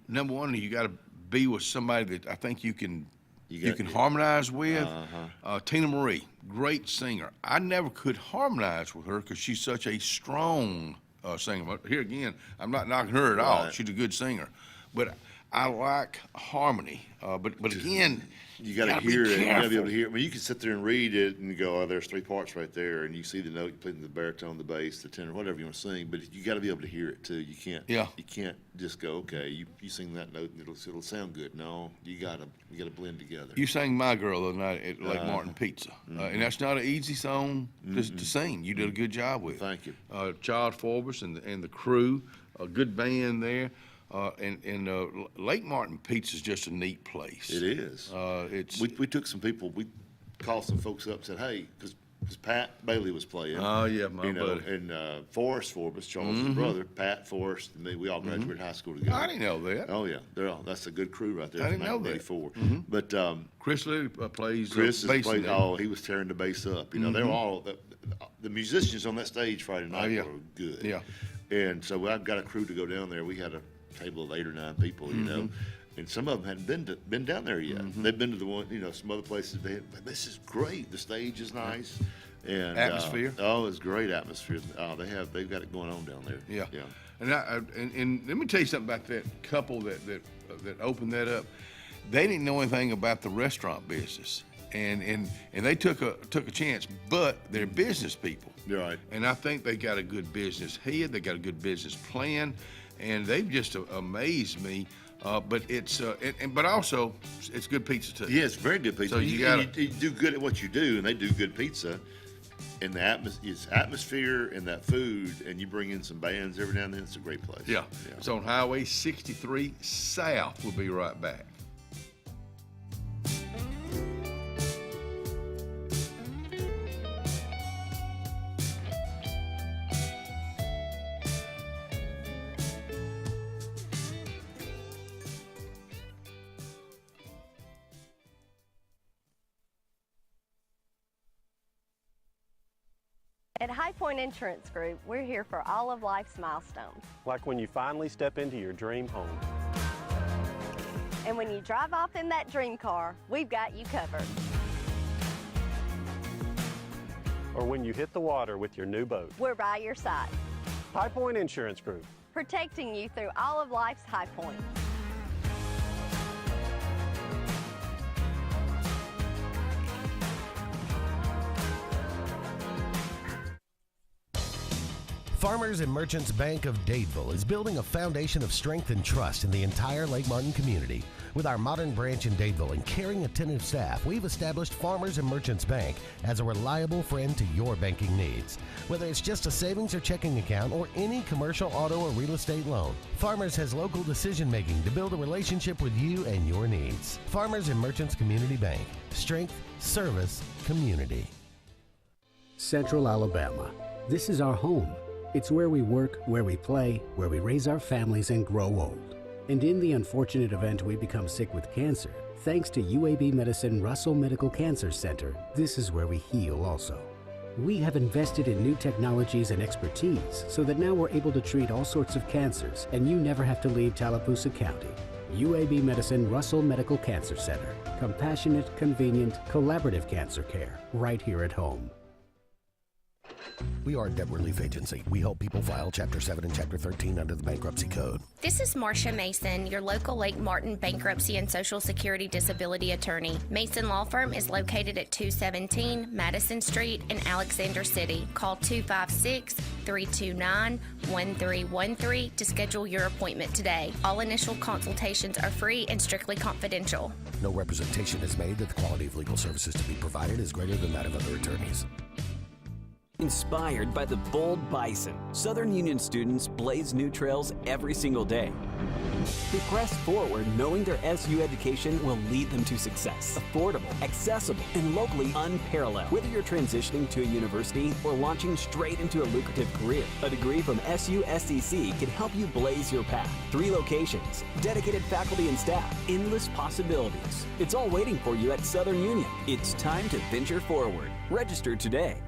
number one, you gotta be with somebody that I think you can harmonize with. Tina Marie, great singer. I never could harmonize with her because she's such a strong singer. But here again, I'm not knocking her at all. Right. She's a good singer, but I like harmony. But again, you got to hear it. You got to be able to hear it. I mean, you can sit there and read it and go, "Oh, there's 3 parts right there," and you see the note, you play the baritone, the bass, the tenor, whatever you want to sing. But you got to be able to hear it too. You can't. Yeah. You can't just go, "Okay, you sing that note and it'll sound good." No, you gotta blend together. You sang "My Girl" the other night at Lake Martin Pizza, and that's not an easy song to sing. You did a good job with it. Thank you. Charles Forbes and the crew, a good band there. And Lake Martin Pizza is just a neat place. It is. We took some people. We called some folks up and said, "Hey," because Pat Bailey was playing. Oh yeah, my buddy. And Forrest Forbes, Charles's brother, Pat Forrest, and me. We all graduated high school together. I didn't know that. Oh yeah, that's a good crew right there. I didn't know that. 1984. But Chris Lee plays Chris bass. he was tearing the bass up. They were all the musicians on that stage Friday night were good. Yeah. And so I've got a crew to go down there. We had a table of 8 or 9 people, and some of them hadn't been down there yet. They've been to the one, some other places. This is great. The stage is nice, and Atmosphere. It's great atmosphere. They've got it going on down there. Yeah. Yeah. And let me tell you something about that couple that opened that up. they didn't know anything about the restaurant business. And they took a chance, but they're business people. Right. And I think they got a good business head, they got a good business plan, and they've just amazed me. But it's but also it's good pizza too. Yeah, it's very good pizza. So you do good at what you do, and they do good pizza. And it's atmosphere and that food, and you bring in some bands every now and then. It's a great place. Yeah. It's on Highway 63 South. We'll be right back. At High Point Insurance Group, we're here for all of life's milestones. Like when you finally step into your dream home. And when you drive off in that dream car, we've got you covered. Or when you hit the water with your new boat. We're by your side. High Point Insurance Group. Protecting you through all of life's high points. Farmers and Merchants Bank of Dadeville is building a foundation of strength and trust in the entire Lake Martin community. With our modern branch in Dadeville and caring, attentive staff, we've established Farmers and Merchants Bank as a reliable friend to your banking needs. Whether it's just a savings or checking account or any commercial, auto, or real estate loan, Farmers has local decision-making to build a relationship with you and your needs. Farmers and Merchants Community Bank. Strength, service, community. Central Alabama. This is our home. It's where we work, where we play, where we raise our families and grow old. And in the unfortunate event we become sick with cancer, thanks to UAB Medicine Russell Medical Cancer Center, this is where we heal also. We have invested in new technologies and expertise so that now we're able to treat all sorts of cancers and you never have to leave Tallapoosa County. UAB Medicine Russell Medical Cancer Center. Compassionate, convenient, collaborative cancer care right here at home. We are a debt relief agency. We help people file Chapter 7 and Chapter 13 under the Bankruptcy Code. This is Marcia Mason, your local Lake Martin bankruptcy and Social Security disability attorney. Mason Law Firm is located at 217 Madison Street in Alexander City. Call 256-329-1313 to schedule your appointment today. All initial consultations are free and strictly confidential. No representation is made that the quality of legal services to be provided is greater than that of other attorneys. Inspired by the bold bison, Southern Union students blaze new trails every single day. They press forward knowing their SU education will lead them to success. Affordable, accessible, and locally unparalleled. Whether you're transitioning to a university or launching straight into a lucrative career, a degree from SU SCC can help you blaze your path. 3 locations, dedicated faculty and staff, endless possibilities. It's all waiting for you at Southern Union. It's time to venture forward. Register today.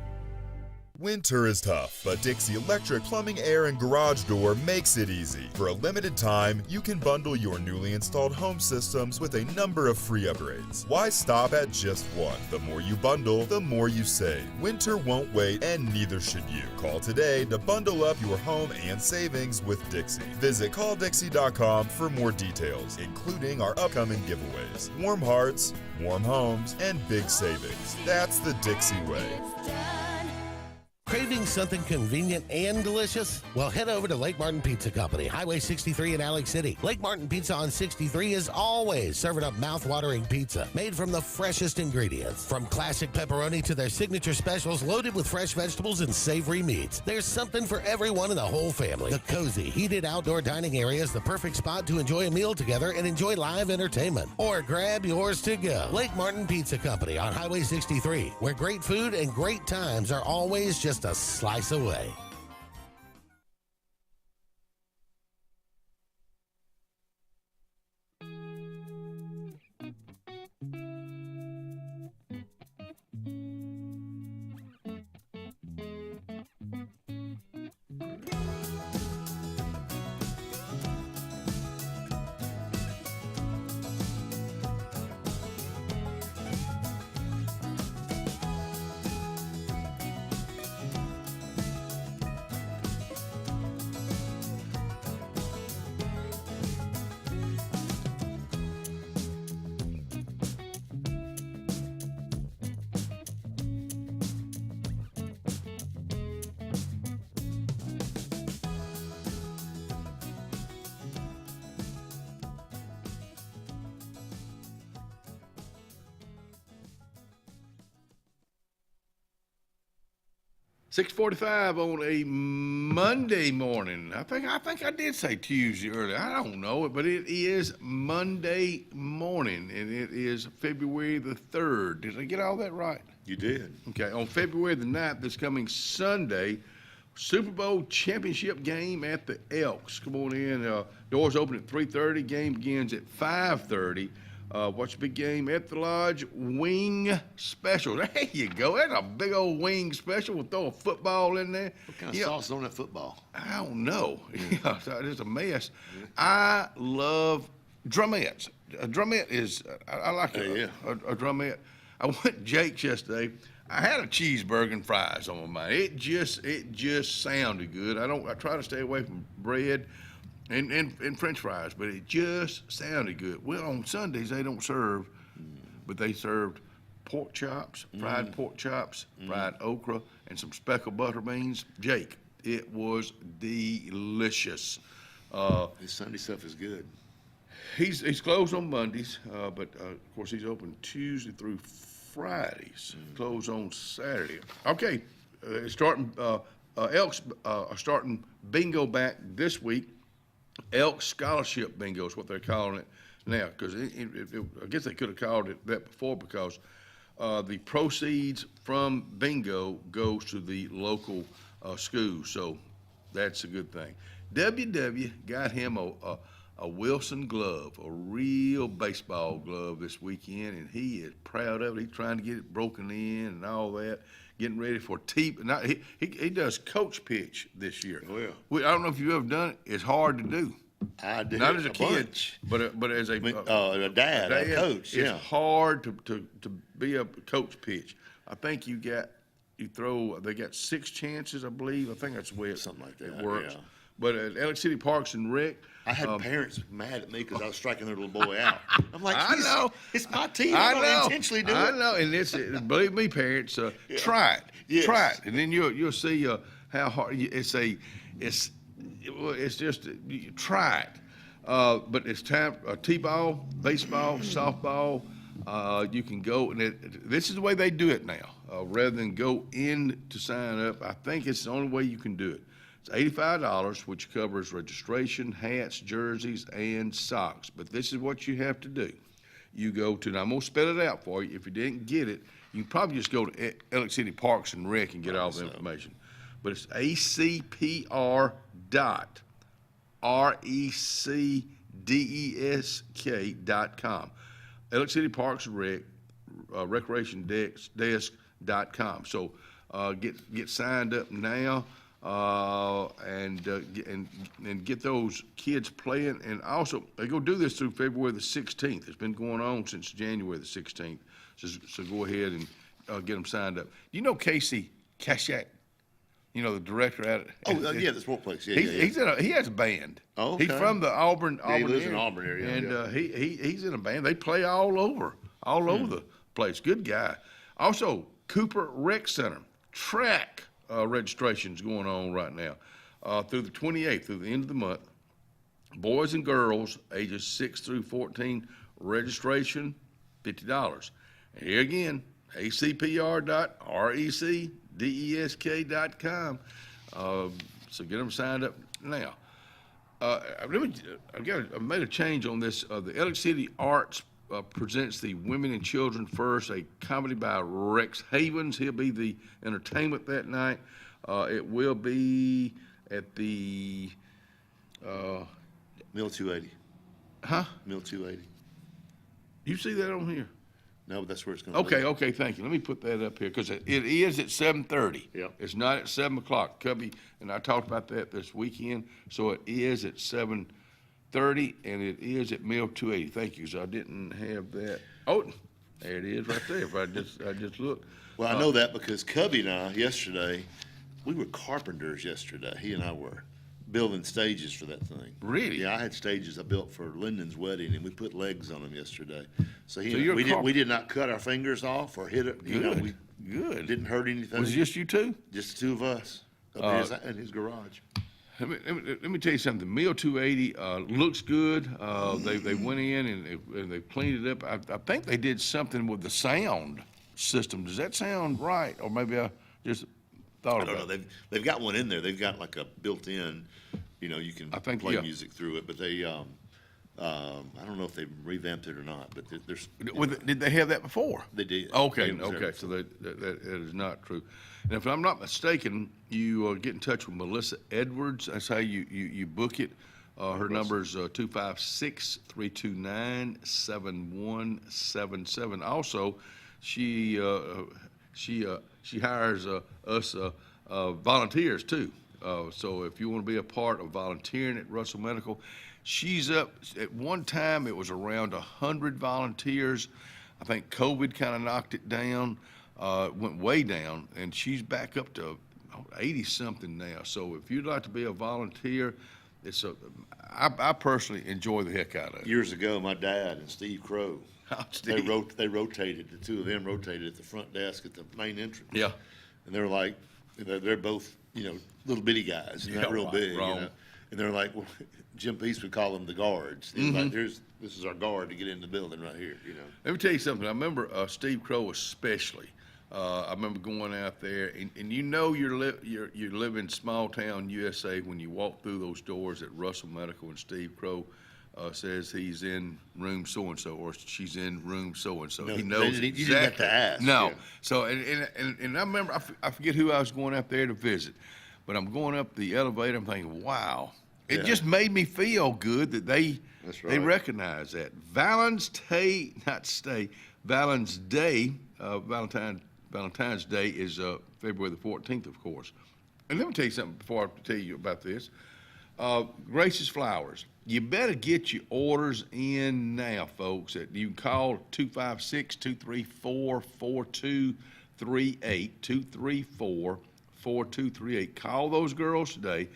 Winter is tough, but Dixie Electric Plumbing, Air, and Garage Door makes it easy. For a limited time, you can bundle your newly installed home systems with a number of free upgrades. Why stop at just one? The more you bundle, the more you save. Winter won't wait, and neither should you. Call today to bundle up your home and savings with Dixie. Visit calldixie.com for more details, including our upcoming giveaways. Warm hearts, warm homes, and big savings. That's the Dixie way. Craving something convenient and delicious? Well, head over to Lake Martin Pizza Company, Highway 63 in Alex City. Lake Martin Pizza on 63 is always serving up mouth-watering pizza made from the freshest ingredients. From classic pepperoni to their signature specials loaded with fresh vegetables and savory meats, there's something for everyone in the whole family. The cozy, heated outdoor dining area is the perfect spot to enjoy a meal together and enjoy live entertainment. Or grab yours to go. Lake Martin Pizza Company on Highway 63, where great food and great times are always just a slice away. 6:45 on a Monday morning. I think I did say Tuesday earlier. I don't know it, but it is Monday morning, and it is February the 3rd. Did I get all that right? You did. Okay, on February the 9th, this coming Sunday, Super Bowl championship game at the Elks. Come on in. Doors open at 3:30. Game begins at 5:30. Watch the big game at the Lodge. Wing special. There you go. That's a big old wing special. We'll throw a football in there. What kind of sauce on that football? I don't know. It's a mess. I love drumettes. A drumette is, I like a drumette. I went to Jake's yesterday. I had a cheeseburger and fries on my mind. It just sounded good. I try to stay away from bread and French fries, but it just sounded good. Well, on Sundays they don't serve, but they served pork chops, fried pork chops, fried okra, and some speckled butter beans. Jake, it was delicious. His Sunday stuff is good. He's closed on Mondays, but of course he's open Tuesday through Fridays. Closed on Saturday. Okay, starting Elks are starting bingo back this week. Elk Scholarship Bingo is what they're calling it now, because I guess they could have called it that before, because the proceeds from bingo goes to the local school, so that's a good thing. WW got him a Wilson glove, a real baseball glove this weekend, and he is proud of it. He's trying to get it broken in and all that, getting ready for he does coach pitch this year. Well, I don't know if you've ever done it. It's hard to do. I did. Not as a kid, but as a dad, a coach. It's hard to be a coach pitch. I think they got 6 chances, I believe. I think that's the way something like that it works. Yeah. But at Alex City Parks and Rec, I had parents mad at me because I was striking their little boy out. I'm like, I know. It's my team. I don't intentionally do it. I know, and believe me, parents, try it. Yes. Try it, and then you'll see how hard it's just you try it. But it's time. T-ball, baseball, softball. You can go, and this is the way they do it now. Rather than go in to sign up, I think it's the only way you can do it. It's $85, which covers registration, hats, jerseys, and socks. But this is what you have to do. You go to, and I'm going to spell it out for you. If you didn't get it, you can probably just go to Alex City Parks and Rec and get all the information. But it's acpr.recdesk.com. Alex City Parks and Rec, recreationdesk.com. So get signed up now. And get those kids playing, and also they go do this through February the 16th. It's been going on since January the 16th. So go ahead and get them signed up. You know Casey Kashak, the director at it. Yeah, the sport place. Yeah, he has a band. Oh, okay. He's from the Auburn. He lives area, in Auburn area, and he's in a band. They play all over the place. Good guy. Also, Cooper Rec Center track. Registration's going on right now through the 28th, through the end of the month. Boys and girls ages 6 through 14, registration $50. And here again, acpr.recdesk.com. So get them signed up now. I made a change on this. The Alex City Arts presents the Women and Children First, a comedy by Rex Havens. He'll be the entertainment that night. It will be at the Mill 280. Huh? Mill 280. You see that on here? No, but that's where it's going to be. Okay, thank you. Let me put that up here, because it is at 7:30. Yep. It's not at 7 o'clock. Cubby and I talked about that this weekend, so it is at 7:30, and it is at Mill 280. Thank you. So I didn't have that. Oh, there it is right there. If I just looked. Well, I know that because Cubby and I yesterday, we were carpenters yesterday. He and I were building stages for that thing. Really? Yeah, I had stages I built for Lyndon's wedding, and we put legs on them yesterday. So we did not cut our fingers off or hit it. Good. Good. Didn't hurt anything. Was it just you two? Just the two of us in his garage. Let me tell you something. Mill 280 looks good. They went in and they cleaned it up. I think they did something with the sound system. Does that sound right? Or maybe I just thought I don't about know. They've got one in there. They've got like a built-in, you can play yeah. music through it. But they, I don't know if they revamped it or not. But there's. Did they have that before? They did. Okay, It was there okay. So that is not true. And if I'm not mistaken, you get in touch with Melissa Edwards. That's how you book it. Her number is 256-329-7177. Also, she hires us volunteers too. So if you want to be a part of volunteering at Russell Medical, she's up. At one time, it was around 100 volunteers. I think COVID kind of knocked it down, went way down, and she's back up to 80-something now. So if you'd like to be a volunteer, I personally enjoy the heck out of it. Years ago, my dad and Steve Crow, they rotated. The two of them rotated at the front desk at the main entrance. Yeah. And they're like, they're both, little bitty guys, not real big. And they're like, well, Jim Peace would call them the guards. He's like, this is our guard to get in the building right here. Let me tell you something. I remember Steve Crow especially. I remember going out there, and you live in small town USA when you walk through those doors at Russell Medical, and Steve Crow says he's in room so and so, or she's in room so and so. No, he knows you exactly. didn't have to ask. No. Yeah. So and I remember I forget who I was going out there to visit, but I'm going up the elevator. I'm thinking, wow, it just made me feel good that they recognize that Valentine's Day is February the 14th, of course. And let me tell you something before I tell you about this. Grace's Flowers. You better get your orders in now, folks. You can call 256-234-4238, 234-4238. Call those girls today.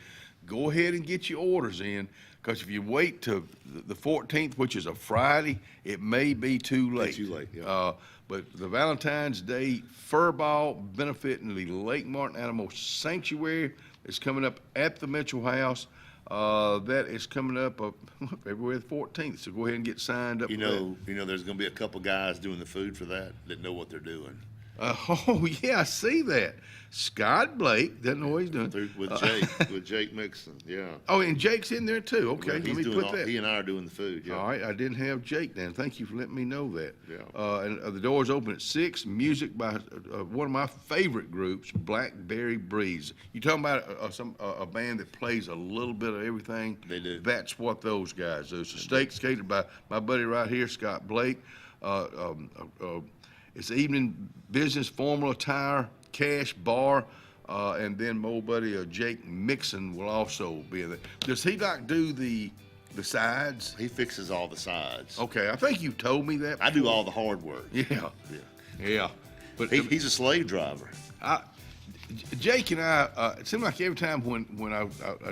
Go ahead and get your orders in, because if you wait to the 14th, which is a Friday, it may be too late. Too late, yeah. But the Valentine's Day Fur Ball benefiting the Lake Martin Animal Sanctuary is coming up at the Mitchell House. That is coming up February the 14th. So go ahead and get signed up. There's going to be a couple guys doing the food for that know what they're doing. Oh yeah, I see that. Scott Blake doesn't know what he's doing. With Jake Mixon, yeah. Oh, and Jake's in there too. Okay, Let me put that. He and I are doing the food. Yeah. All right, I didn't have Jake down. Thank you for letting me know that. Yeah. And the doors open at 6. Music by one of my favorite groups, Blackberry Breeze. You talking about a band that plays a little bit of everything? They do. That's what those guys do. So Steak Skated by my buddy right here, Scott Blake. It's evening business, formal attire, cash, bar, and then my old buddy Jake Mixon will also be in there. Does he not do the sides? He fixes all the sides. Okay, I think you told me that before. I do all the hard work. Yeah. But he's a slave driver. Jake and I, it seems like every time when I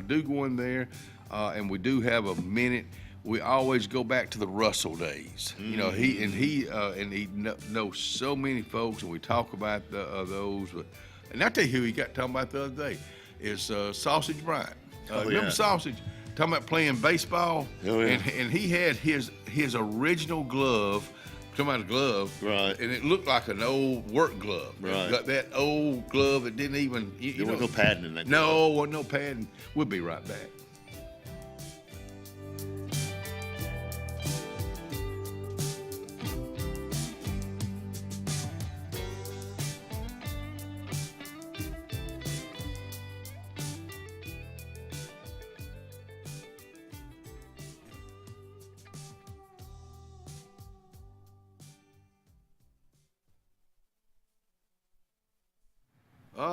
do go in there and we do have a minute, we always go back to the Russell days. He knows so many folks, and we talk about those. And I'll tell you who he got talking about the other day is Sausage Bryant. Remember Sausage talking about playing baseball? Oh, yeah. And he had his original glove. Come out of glove, right? And it looked like an old work glove. Right. Got that old glove that didn't even. There was no padding in that. No, wasn't no padding. We'll be right back.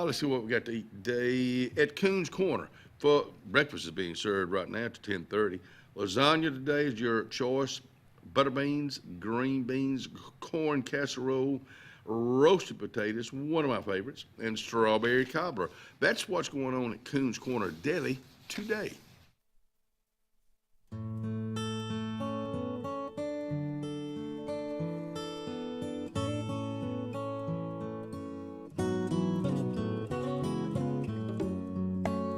Let's see what we got to eat today at Coon's Corner. For breakfast is being served right now to 10:30. Lasagna today is your choice. Butter beans, green beans, corn casserole, roasted potatoes, one of my favorites, and strawberry cobbler. That's what's going on at Coon's Corner Deli today.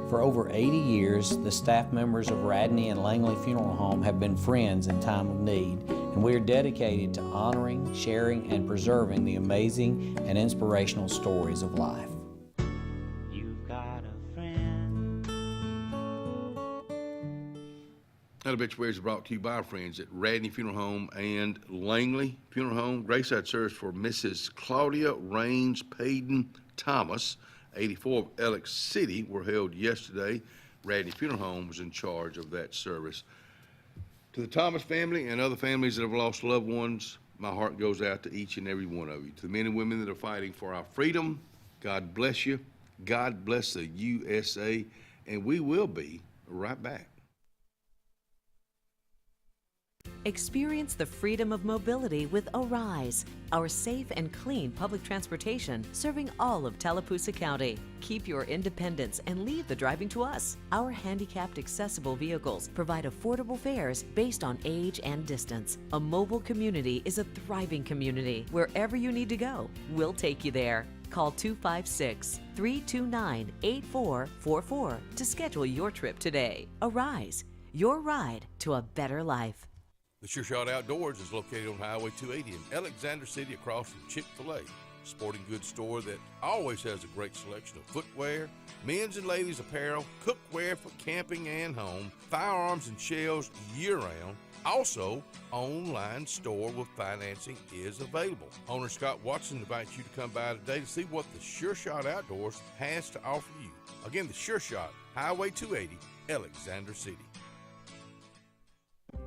For over 80 years, the staff members of Radney and Langley Funeral Home have been friends in time of need, and we are dedicated to honoring, sharing, and preserving the amazing and inspirational stories of life. You That obituary is brought to you by our friends at Radney Funeral Home and Langley Funeral Home. Graveside service for Mrs. Claudia Raines Payton Thomas, 84 of Alex City, were held yesterday. Radney Funeral Home was in charge of that service. To the Thomas family and other families that have lost loved ones, my heart goes out to each and every one of you. To the men and women that are fighting for our freedom, God bless you. God bless the USA, and we will be right back. Experience the freedom of mobility with Arise, our safe and clean public transportation serving all of Tallapoosa County. Keep your independence and leave the driving to us. Our handicapped accessible vehicles provide affordable fares based on age and distance. A mobile community is a thriving community. Wherever you need to go, we'll take you there. Call 256-329-8444 to schedule your trip today. Arise, your ride to a better life. The Sure Shot Outdoors is located on Highway 280 in Alexander City across from Chick-fil-A. Sporting goods store that always has a great selection of footwear, men's and ladies apparel, cookware for camping and home, firearms and shells year-round. Also, online store with financing is available. Owner Scott Watson invites you to come by today to see what the Sure Shot Outdoors has to offer you. Again, the Sure Shot, Highway 280, Alexander City.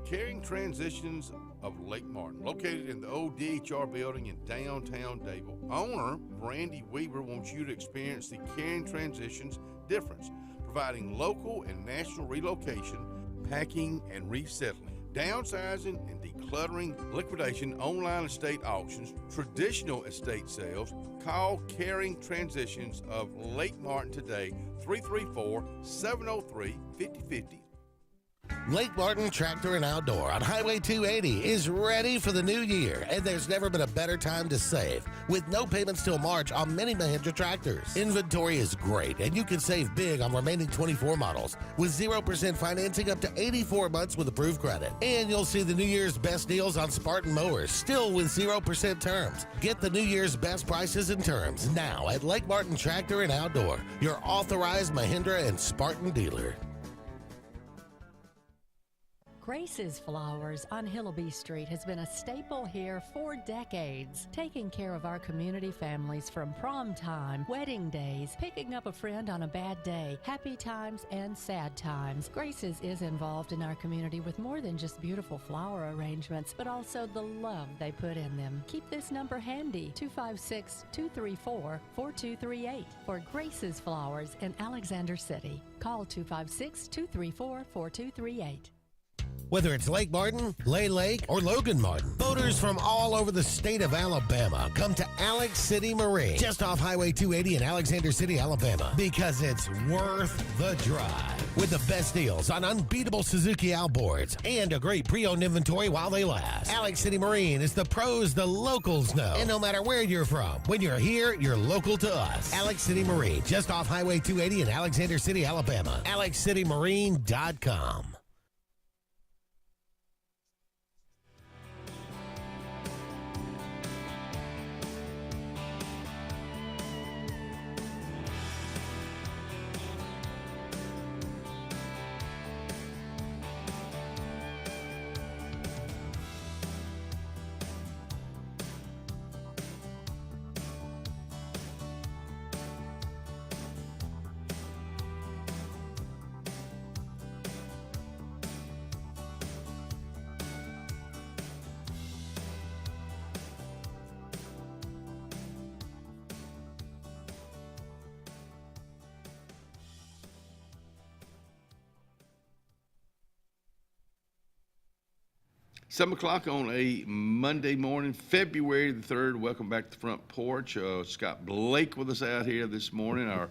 Caring Transitions of Lake Martin, located in the old DHR building in downtown Dayville. Owner Brandy Weaver wants you to experience the Caring Transitions difference, providing local and national relocation, packing and resettling, downsizing and decluttering, liquidation, online estate auctions, traditional estate sales. Call Caring Transitions of Lake Martin today, 334-703-5050. Lake Martin Tractor and Outdoor on Highway 280 is ready for the new year, and there's never been a better time to save. With no payments till March on many Mahindra tractors. Inventory is great, and you can save big on remaining 24 models with 0% financing up to 84 months with approved credit. And you'll see the New Year's best deals on Spartan mowers, still with 0% terms. Get the New Year's best prices and terms now at Lake Martin Tractor and Outdoor, your authorized Mahindra and Spartan dealer. Grace's Flowers on Hillaby Street has been a staple here for decades, taking care of our community families from prom time, wedding days, picking up a friend on a bad day, happy times and sad times. Grace's is involved in our community with more than just beautiful flower arrangements, but also the love they put in them. Keep this number handy, 256-234-4238 for Grace's Flowers in Alexander City. Call 256-234-4238. Whether it's Lake Martin, Lay Lake, or Logan Martin, boaters from all over the state of Alabama come to Alex City Marine, just off Highway 280 in Alexander City, Alabama, because it's worth the drive. With the best deals on unbeatable Suzuki outboards and a great pre-owned inventory while they last. Alex City Marine is the pros the locals know. And no matter where you're from, when you're here, you're local to us. Alex City Marine, just off Highway 280 in Alexander City, Alabama. AlexCityMarine.com. Seven o'clock on a Monday morning, February the 3rd. Welcome back to the Front Porch. Scott Blake with us out here this morning, our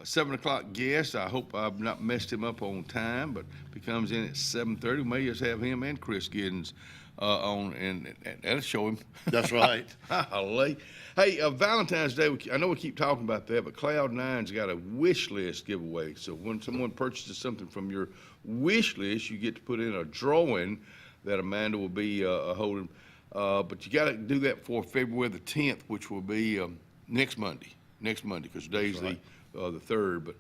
7 o'clock guest. I hope I've not messed him up on time, but if he comes in at 7:30, we may just have him and Chris Giddens on, and that'll show him. That's right. Golly. Hey, Valentine's Day, I know we keep talking about that, but Cloud9's got a wish list giveaway. So when someone purchases something from your wish list, you get to put in a drawing that Amanda will be holding. But you got to do that for February the 10th, which will be next Monday, because today's right. the 3rd. But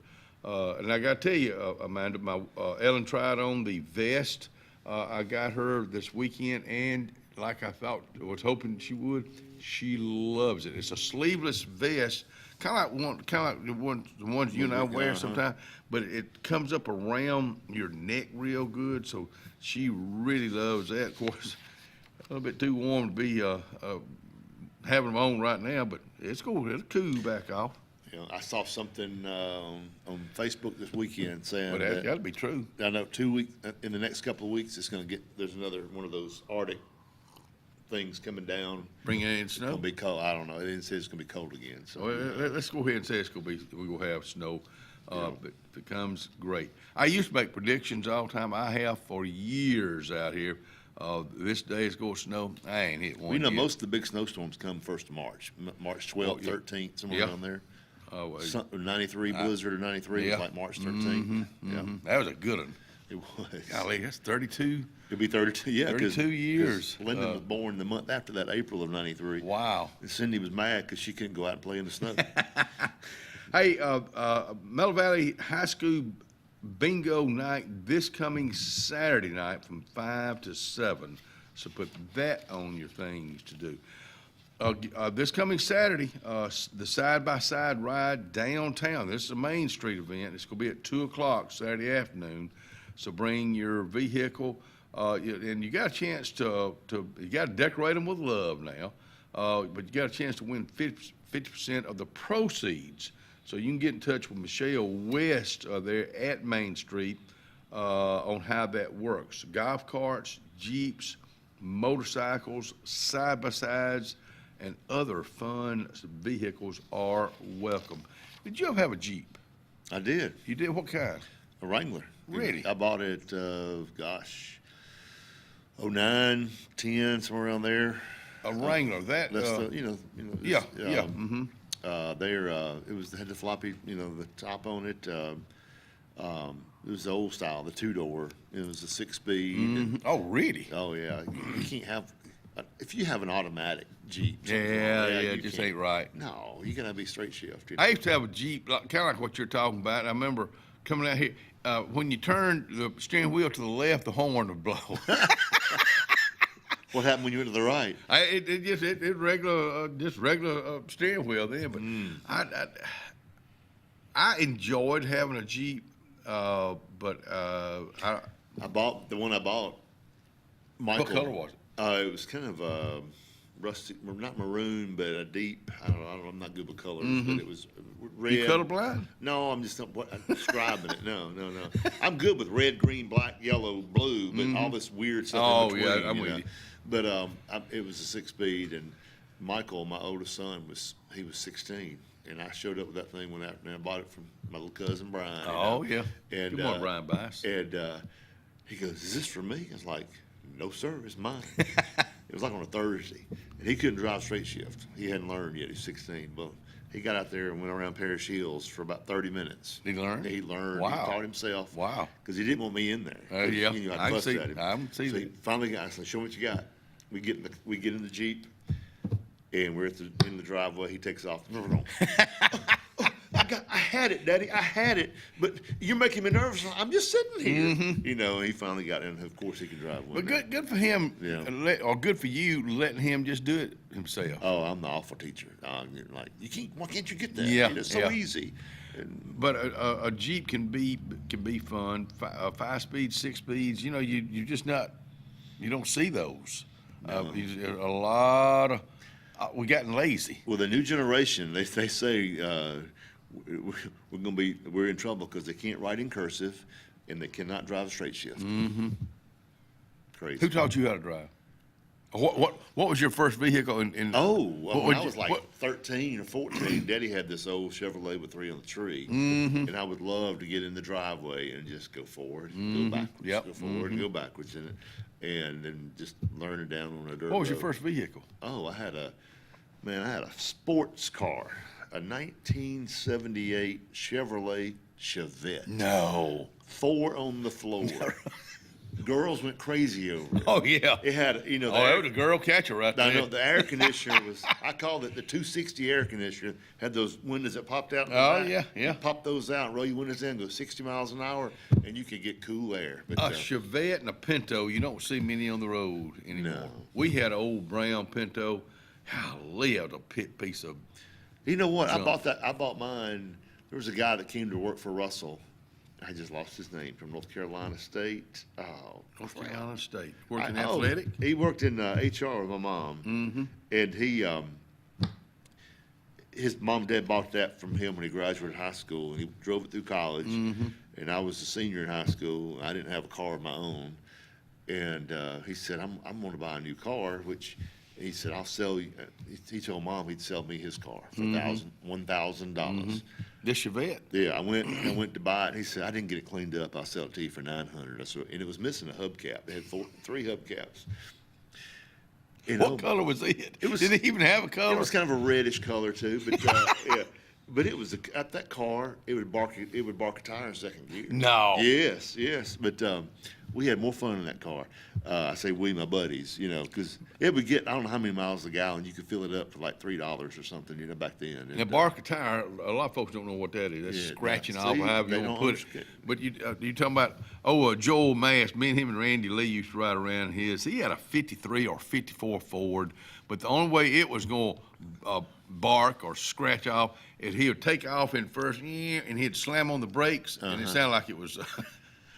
and I got to tell you, Amanda, Ellen tried on the vest I got her this weekend, and like I was hoping she would, she loves it. It's a sleeveless vest, kind of like the ones you and I wear sometimes, but it comes up around your neck real good, so she really loves that. Of course, a little bit too warm to be having them on right now, but it'll cool back off. You know, I saw something on Facebook this weekend saying Well, that's got to be true. I know 2 weeks in the next couple of weeks, there's another one of those Arctic things coming down. Bring in It's snow. gonna be cold. I don't know. It didn't say it's gonna be cold again. So Well, let's go ahead and say we will have snow. But if it comes, great. I used to make predictions all the time. I have for years out here. This day is going to snow. I ain't hit one. we know yet. most of the big snowstorms come 1st of March, March 12th, 13th, somewhere around there. 93 blizzard or 93 was like March 13th. Yeah, that was a good one. it was. Golly, that's 32. It'll be 32. Yeah, 32 years. Lyndon was born the month after that, April of 93. Wow. And Cindy was mad because she couldn't go out and play in the snow. Hey, Mellow Valley High School bingo night this coming Saturday night from 5 to 7. So put that on your things to do. This coming Saturday, the side-by-side ride downtown. This is a Main Street event. It's going to be at 2 o'clock Saturday afternoon. So bring your vehicle, and you got a chance you got to decorate them with love now, but you got a chance to win 50% of the proceeds. So you can get in touch with Michelle West there at Main Street on how that works. Golf carts, Jeeps, motorcycles, side-by-sides, and other fun vehicles are welcome. Did you ever have a Jeep? I did. You did? What kind? A Wrangler. Really? I bought it, 09, 10, somewhere around there. A Wrangler, that, That's the, yeah, it's, yeah. Mm-hmm. It had the floppy, the top on it. It was the old style, the 2-door. It was a 6-speed. Mm-hmm. Oh, really? Oh, yeah. You can't have, if you have an automatic Jeep. Yeah, you it just can't. ain't right. No, you gotta be straight shift. I used to have a Jeep, kind of like what you're talking about. I remember coming out here, when you turn the steering wheel to the left, the horn would blow. What happened when you went to the right? It regular steering wheel then, but I enjoyed having a Jeep, but I bought the one I bought. Michael, what color was it? It was kind of rusty, not maroon, but a deep. I don't know. I'm not good with colors, but it was red. You colorblind? No, I'm just not I'm describing it. No. I'm good with red, green, black, yellow, blue, but all this weird stuff in between. Yeah, I'm with you. But it was a 6-speed, and Michael, my oldest son, was 16, and I showed up with that thing, went out and I bought it from my little cousin Brian. Oh yeah. And Good morning, Brian Bice. And he goes, "Is this for me?" I was like, "No, sir, it's mine." It was like on a Thursday, and he couldn't drive straight shift. He hadn't learned yet. He's 16, but he got out there and went around Parish Hills for about 30 minutes. Did he learn? He learned. Wow. He taught himself. Wow. Because he didn't want me in there. Yeah. I fussed at him. I can see So he that. finally got. I said, "Show me what you got." We get in the Jeep, and we're in the driveway. He takes off. I had it, Daddy. I had it, but you're making me nervous. I'm just sitting here. Mm-hmm. He finally got in. Of course, he can drive one. But good for him. Yeah. Or good for you letting him just do it himself. Oh, I'm the awful teacher. Like you can't. Why can't you get that? Yeah, It's so easy. But a Jeep can be fun. 5-speed, 6 speeds. You just not. You don't see those. A lot of. We gotten lazy. Well, the new generation, they say we're in trouble because they can't write in cursive, and they cannot drive a straight shift. Mm-hmm. Crazy. Who taught you how to drive? What was your first vehicle? When I was like 13 or 14, Daddy had this old Chevrolet with 3 on the tree, and I would love to get in the driveway and just go forward, and go backwards, go forward, and go backwards in it, and then just learn it down on a dirt What was your road. first vehicle? Oh, I had a sports car, a 1978 Chevrolet Chevette. No. 4 on the floor. Girls went crazy over it. Oh, yeah. It had, you know. That was a girl catcher right there. I know, the air conditioner was, I called it the 260 air conditioner. Had those windows that popped out. In the Oh, back. yeah, yeah. You pop those out, roll your windows in, go 60 miles an hour, and you could get cool air. But, A Chevette and a Pinto, you don't see many on the road anymore. No. We had an old brown Pinto. Golly, it was a piece of. You know what? junk. I bought mine. There was a guy that came to work for Russell. I just lost his name, from North Carolina State. Oh, North crap. Carolina State. Working I- oh, athletic? He worked in HR with my mom. Mm-hmm. And his mom and dad bought that from him when he graduated high school, and he drove it through college. Mm-hmm. And I was a senior in high school. I didn't have a car of my own. And he said, I'm going to buy a new car, which he said, I'll sell you. He told Mom he'd sell me his car for $1,000. The Chevette. Yeah, I went to buy it. He said, I didn't get it cleaned up. I'll sell it to you for $900. I said, and it was missing a hubcap. It had three hubcaps. And What color was it? Did it even have a color? It was kind of a reddish color too, but yeah. But it was that car. It would bark a tire in second gear. No. Yes. But we had more fun in that car. I say we, my buddies, because it would get, I don't know how many miles a gallon. You could fill it up for like $3 or something, back then. Now, bark a tire, a lot of folks don't know what that is. That's Yeah, scratching see, off, however they you want to don't put it. But you talking about, Joel Mass, me and him and Randy Lee used to ride around his. He had a 53 or 54 Ford, but the only way it was going to bark or scratch off is he would take off in first, and he'd slam on the brakes, and it sounded like it was...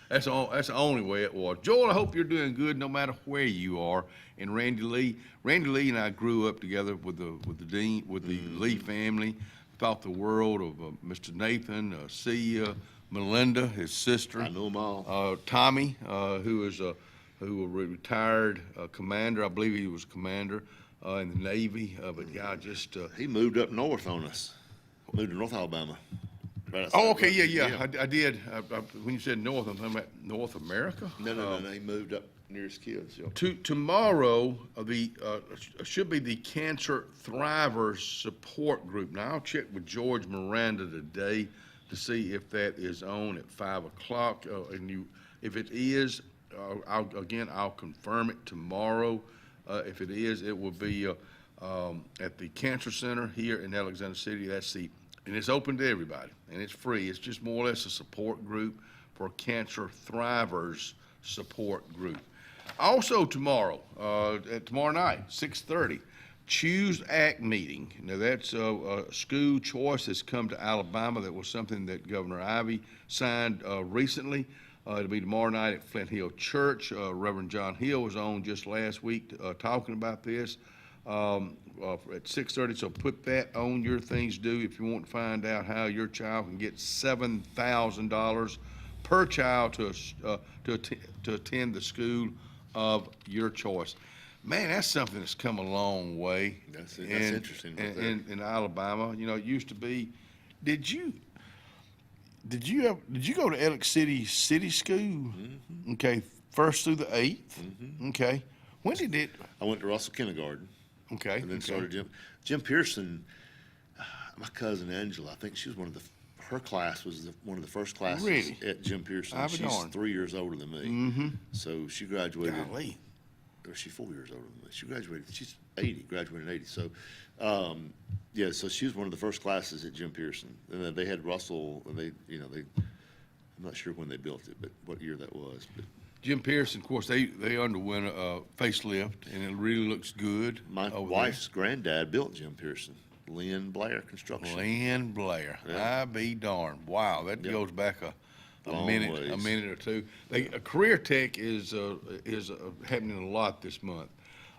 That's the only way it was. Joel, I hope you're doing good no matter where you are. And Randy Lee and I grew up together with the Lee family. Thought the world of Mr. Nathan, Sia, Melinda, his sister. I know them all. Tommy, who was retired commander. I believe he was commander in the Navy. But God, just he moved up north on us. Moved to North Alabama. Right oh, okay, yeah. I did. When you said North, I'm talking about North America. No. He moved up near his kids. So. Tomorrow, should be the Cancer Thrivers Support Group. Now, I'll check with George Miranda today to see if that is on at 5 o'clock. If it is, I'll confirm it tomorrow. If it is, it will be at the Cancer Center here in Alexander City. And it's open to everybody, and it's free. It's just more or less a support group for Cancer Thrivers Support Group. Also tomorrow night, 6:30, Choose Act meeting. Now that's school choice has come to Alabama. That was something that Governor Ivey signed recently. It'll be tomorrow night at Flint Hill Church. Reverend John Hill was on just last week talking about this. At 6:30, so put that on your things to do if you want to find out how your child can get $7,000 per child to attend the school of your choice. Man, that's something that's come a long way. That's interesting. In Alabama, it used to be. Did you go to Alex City School? Mm-hmm. Okay, 1st through the 8th. Mm-hmm. Okay, when did it? I went to Russell Kindergarten. Okay. And then started Jim Pearson, my cousin Angela, I think she was her class was one of the first classes at Jim Pearson. She's 3 years older than me. Mm-hmm. So she graduated. Golly. Or she's 4 years older than me. She graduated, she's 80, graduated in 80. So, so she was one of the first classes at Jim Pearson. And then they had Russell, and I'm not sure when they built it, but what year that was. But Jim Pearson, of course, they underwent a facelift, and it really looks good. My wife's granddad built Jim Pearson, Lynn Blair Construction. Lynn Blair, I be darned. Wow, that goes back a minute or two. A Career Tech is happening a lot this month,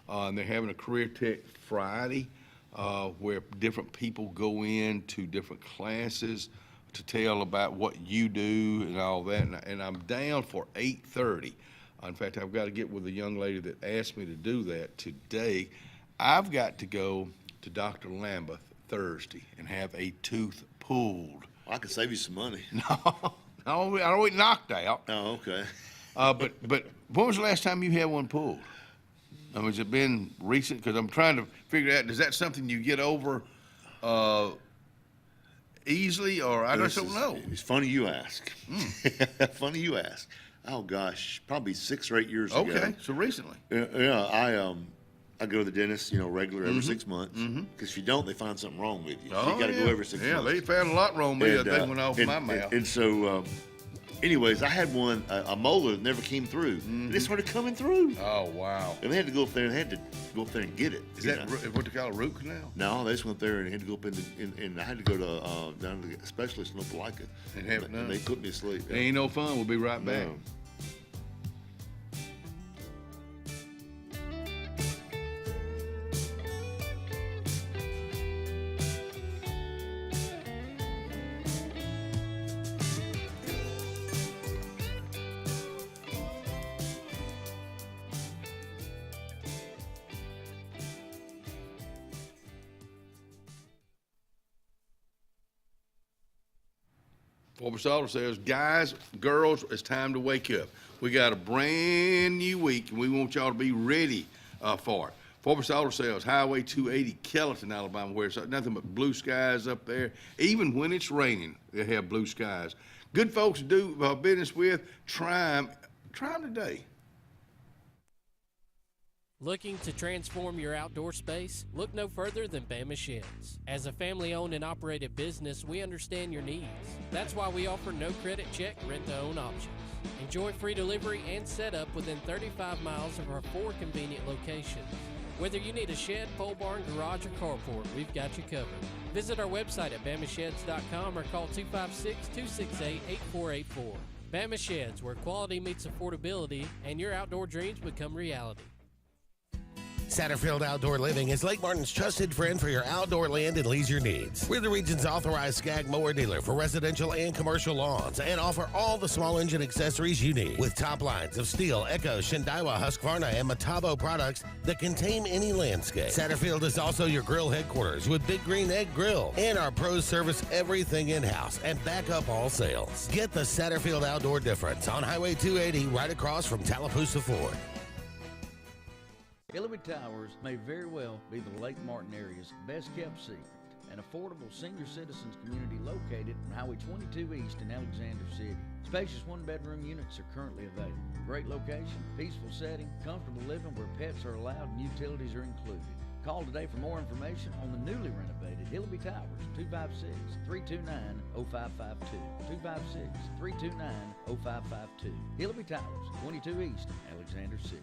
and they're having a Career Tech Friday where different people go into different classes to tell about what you do and all that, and I'm down for 8:30. In fact, I've got to get with a young lady that asked me to do that today. I've got to go to Dr. Lambeth Thursday and have a tooth pulled. I can save you some money. No, I don't get knocked out. Oh, okay. But when was the last time you had one pulled? Has it been recent? Because I'm trying to figure out, is that something you get over easily, or I just don't know. It's funny you ask. Funny you ask. oh gosh, probably 6 or 8 years ago. Okay, so recently. Yeah, I go to the dentist, regular every 6 months. Because if you don't, they find something wrong with you. So you got to go every 6 months. Yeah, they found a lot wrong with me. That went off my mouth. And so, anyways, I had one, a molar that never came through. And it started coming through. Oh, wow. And they had to go up there and get it. Is that what they call a root canal? No, they just went there and had to go up and I had to go to down to the specialist in Opelika. And have it done. And they put me to sleep. It ain't no fun. We'll be right back. No. PORCH Auto Sales, guys, girls, it's time to wake up. We got a brand new week, and we want y'all to be ready for it. PORCH Auto Sales, Highway 280, Kellyton, Alabama, where it's nothing but blue skies up there. Even when it's raining, they have blue skies. Good folks to do business with. Try them today. Looking to transform your outdoor space? Look no further than Bama Sheds. As a family-owned and operated business, we understand your needs. That's why we offer no credit check, rent-to-own options. Enjoy free delivery and setup within 35 miles of our 4 convenient locations. Whether you need a shed, pole barn, garage, or carport, we've got you covered. Visit our website at bamasheds.com or call 256-268-8484. Bama Sheds, where quality meets affordability and your outdoor dreams become reality. Satterfield Outdoor Living is Lake Martin's trusted friend for your outdoor land and leisure needs. We're the region's authorized Skag mower dealer for residential and commercial lawns and offer all the small engine accessories you need. With top lines of Steel, Echo, Shindaiwa, Husqvarna, and Metabo products that can tame any landscape. Satterfield is also your grill headquarters with Big Green Egg Grill. And our pros service everything in-house and back up all sales. Get the Satterfield Outdoor difference on Highway 280 right across from Tallapoosa Ford. Hillary Towers may very well be the Lake Martin area's best-kept secret, an affordable senior citizens community located on Highway 22 East in Alexander City. Spacious one-bedroom units are currently available. Great location, peaceful setting, comfortable living where pets are allowed and utilities are included. Call today for more information on the newly renovated Hillary Towers, 256-329-0552, 256-329-0552. Hillary Towers, 22 East, Alexander City.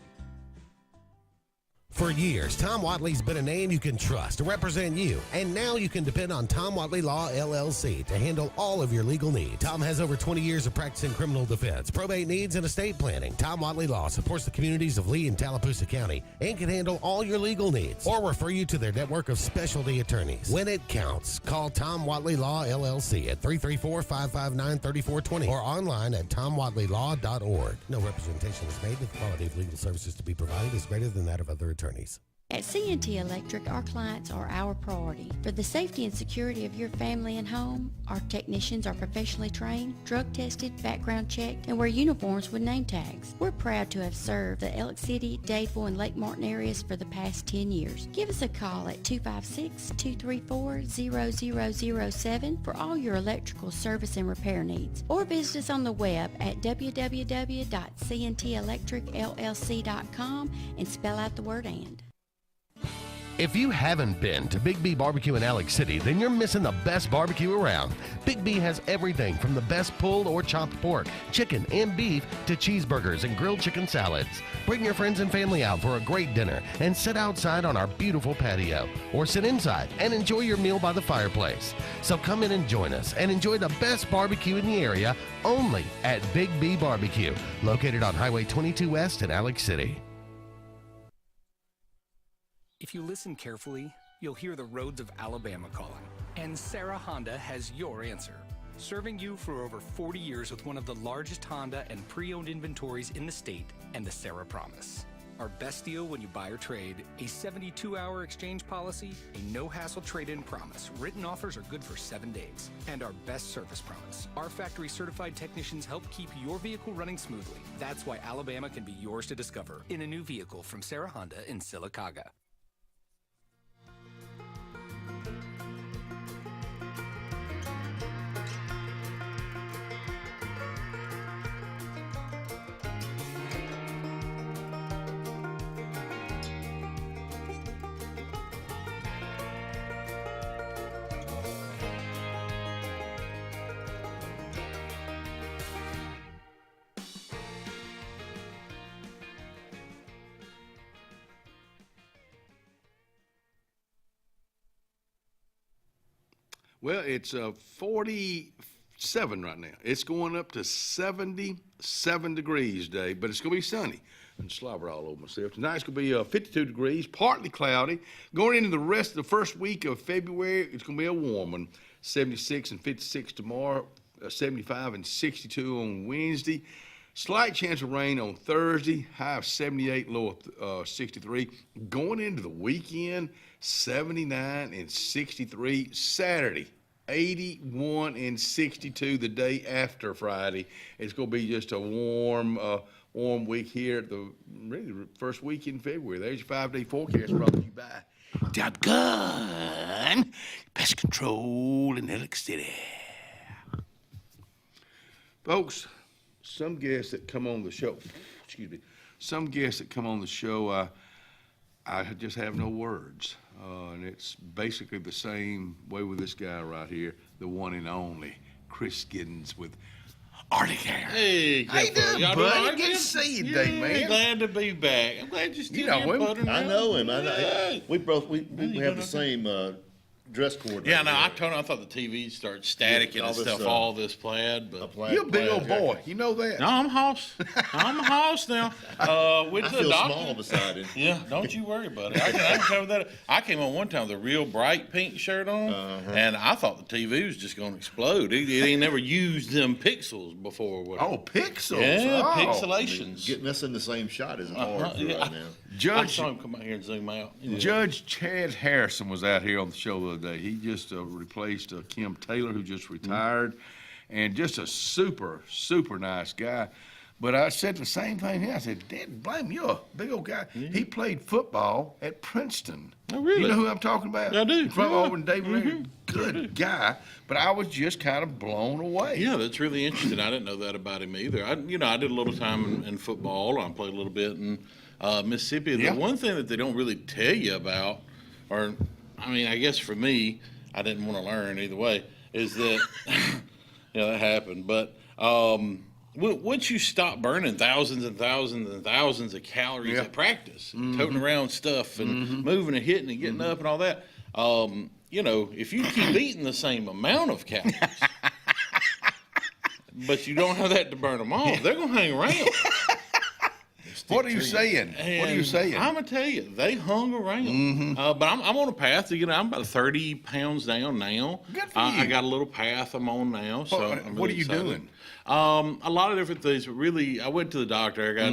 For years, Tom Watley's been a name you can trust to represent you, and now you can depend on Tom Watley Law, LLC to handle all of your legal needs. Tom has over 20 years of practice in criminal defense, probate needs, and estate planning. Tom Watley Law supports the communities of Lee and Tallapoosa County and can handle all your legal needs or refer you to their network of specialty attorneys. When it counts, call Tom Watley Law, LLC at 334-559-3420 or online at tomwatleylaw.org. No representation is made that the quality of legal services to be provided is greater than that of other attorneys. At C&T Electric, our clients are our priority. For the safety and security of your family and home, our technicians are professionally trained, drug tested, background checked, and wear uniforms with name tags. We're proud to have served the Elk City, Dadeville, and Lake Martin areas for the past 10 years. Give us a call at 256-234-0007 for all your electrical service and repair needs, or visit us on the web at www.cntelectricllc.com and spell out the word "and." If you haven't been to Big B Barbecue in Alex City, then you're missing the best barbecue around. Big B has everything from the best pulled or chopped pork, chicken, and beef to cheeseburgers and grilled chicken salads. Bring your friends and family out for a great dinner and sit outside on our beautiful patio, or sit inside and enjoy your meal by the fireplace. So come in and join us and enjoy the best barbecue in the area only at Big B Barbecue, located on Highway 22 West in Alex City. If you listen carefully, you'll hear the roads of Alabama calling. And Sarah Honda has your answer. Serving you for over 40 years with one of the largest Honda and pre-owned inventories in the state and the Sarah Promise. Our best deal when you buy or trade, a 72-hour exchange policy, a no-hassle trade-in promise. Written offers are good for 7 days. And our best service promise. Our factory-certified technicians help keep your vehicle running smoothly. That's why Alabama can be yours to discover in a new vehicle from Sarah Honda in Sylacauga. Well, it's 47 right now. It's going up to 77 degrees today, but it's going to be sunny. And slobber all over myself. Tonight's going to be 52 degrees, partly cloudy. Going into the rest of the first week of February, it's going to be a warm one. 76 and 56 tomorrow, 75 and 62 on Wednesday. Slight chance of rain on Thursday, high of 78, low of 63. Going into the weekend, 79 and 63. Saturday, 81 and 62 the day after Friday. It's going to be just a warm week here at the first week in February. There's your 5-day forecast brought to you by Top Gun Pest Control in Alex City. Folks, some guests that come on the show, I just have no words. And it's basically the same way with this guy right here, the one and only Chris Giddens with Arctic Hair. Hey, how you doing, buddy? Good to see you today, man. Glad to be back. I'm glad you're still know him. I know him. Yeah. We have the same dress coordinator. Yeah, no, I told him I thought the TV started staticking and stuff, all this plaid. But you're a big old boy. You know that. No, I'm a hoss. I'm a hoss now. Went to the doctor. Small beside him. Yeah, don't you worry, buddy. I can cover that. I came on one time with a real bright pink shirt on, and I thought the TV was just going to explode. It ain't never used them pixels before. Oh, pixels. Yeah, oh. pixelations. Getting us in the same shot isn't hard right now. I saw him come out here and zoom out. Yeah. Judge Chad Harrison was out here on the show the other day. He just replaced Kim Taylor, who just retired, and just a super, super nice guy. But I said the same thing here. I said, Dad, blame you, a big old guy. He played football at Princeton. Oh, really? You know who I'm talking about? I do. From over in David. Good guy. But I was just kind of blown away. Yeah, that's really interesting. I didn't know that about him either. I did a little time in football. I played a little bit in Mississippi. The one thing that they don't really tell you about, or I mean, I guess for me, I didn't want to learn either way, is that, that happened. But once you stop burning thousands and thousands and thousands of calories at practice, toting around stuff and moving and hitting and getting up and all that, if you keep eating the same amount of calories, but you don't have that to burn them off, they're going to hang around. What are you saying? What are you saying? I'm gonna tell you, they hung around. But I'm on a path to get. I'm about 30 pounds down now. Good for you. I got a little path I'm on now. So I'm really what are you excited. doing? A lot of different things. But really, I went to the doctor. I got,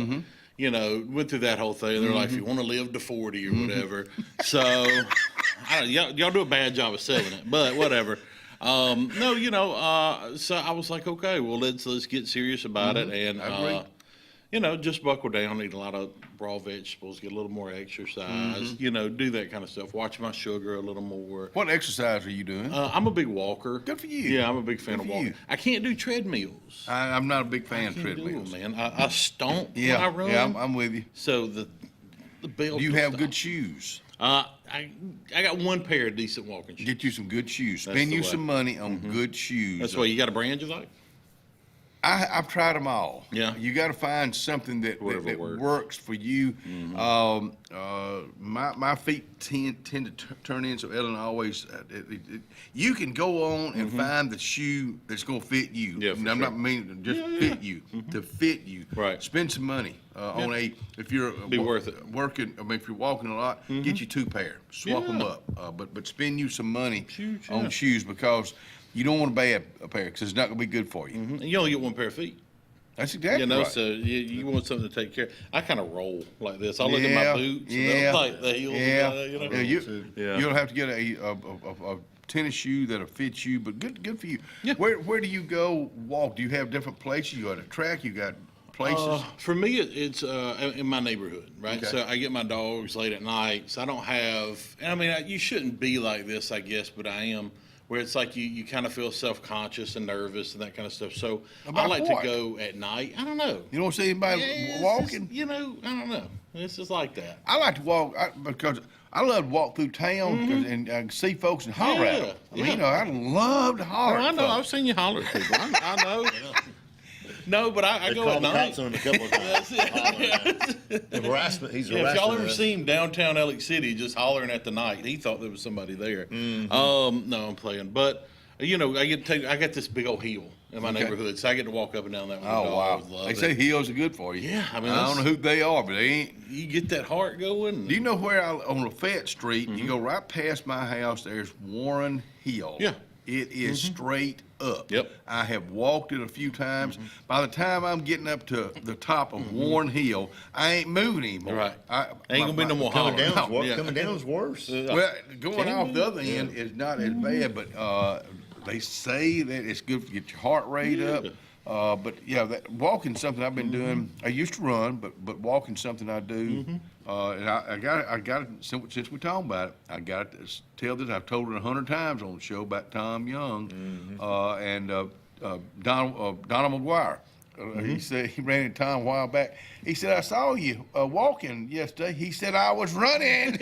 went through that whole thing. They're like, if you want to live to 40 or whatever. So y'all do a bad job of selling it, but whatever. So I was like, okay, well let's get serious about it and. Just buckle down, eat a lot of raw vegetables, get a little more exercise, do that kind of stuff. Watch my sugar a little more. What exercise are you doing? I'm a big walker. Good for you. Yeah, I'm a big fan of walking. I can't do treadmills. I'm not a big fan of treadmills. Man. I stomp when I run. Yeah, I'm with you. So the belt. Do you have good shoes? I got one pair of decent walking shoes. Get you some good shoes. Spend you some money on good shoes. That's why you got a brand you like? I've tried them all. Yeah. You got to find something that works for you. My feet tend to turn in, so Ellen always, you can go on and find the shoe that's going to fit you. Yeah, I'm not meaning to just fit you, to fit you. Right. Spend some money on if you're worth it. Working, if you're walking a lot, get you 2 pair, swap them up. But spend you some money on shoes because you don't want to buy a pair because it's not going to be good for you. And you only get 1 pair of feet. That's exactly right. So you want something to take care of. I kind of roll like this. I look at my boots and they'll tight the heels. You'll have to get a tennis shoe that'll fit you, but good for you. Yeah. Where do you go walk? Do you have different places? You got a track? You got places? For me, it's in my neighborhood, right? Okay. So I get my dogs late at night. So I don't have, and I mean, you shouldn't be like this, I guess, but I am. Where it's like you kind of feel self-conscious and nervous and that kind of stuff. So I like to go at night. I don't know. You don't see anybody walking? Just, I don't know. It's just like that. I like to walk because I love to walk through town and see folks and holler at them. I mean, I love to holler at I know. folks. I've seen you holler at people. I know. No, but I go at night. Cops on him a couple of times. He's harassing. If y'all ever see him downtown Alex City just hollering at the night, he thought there was somebody there. No, I'm playing. But you know, I got this big old hill in my neighborhood, so I get to walk up and down that with the dogs. Wow. They say hills are good for you. Yeah, I mean, I don't know who they are, but they ain't. You get that heart going. Do you know where on Lafayette Street, you go right past my house, there's Warren Hill. Yeah. It is straight up. Yep. I have walked it a few times. By the time I'm getting up to the top of Warren Hill, I ain't moving anymore. Right. Ain't gonna be no more hollering. Coming down's worse. Well, going off the other end is not as bad, but they say that it's good to get your heart rate up. But yeah, walking's something I've been doing. I used to run, but walking's something I do. And I got it since we talking about it. I got to tell this. I've told it 100 times on the show about Tom Young and Donald McGuire. He said he ran into Tom a while back. He said, I saw you walking yesterday. He said, I was running.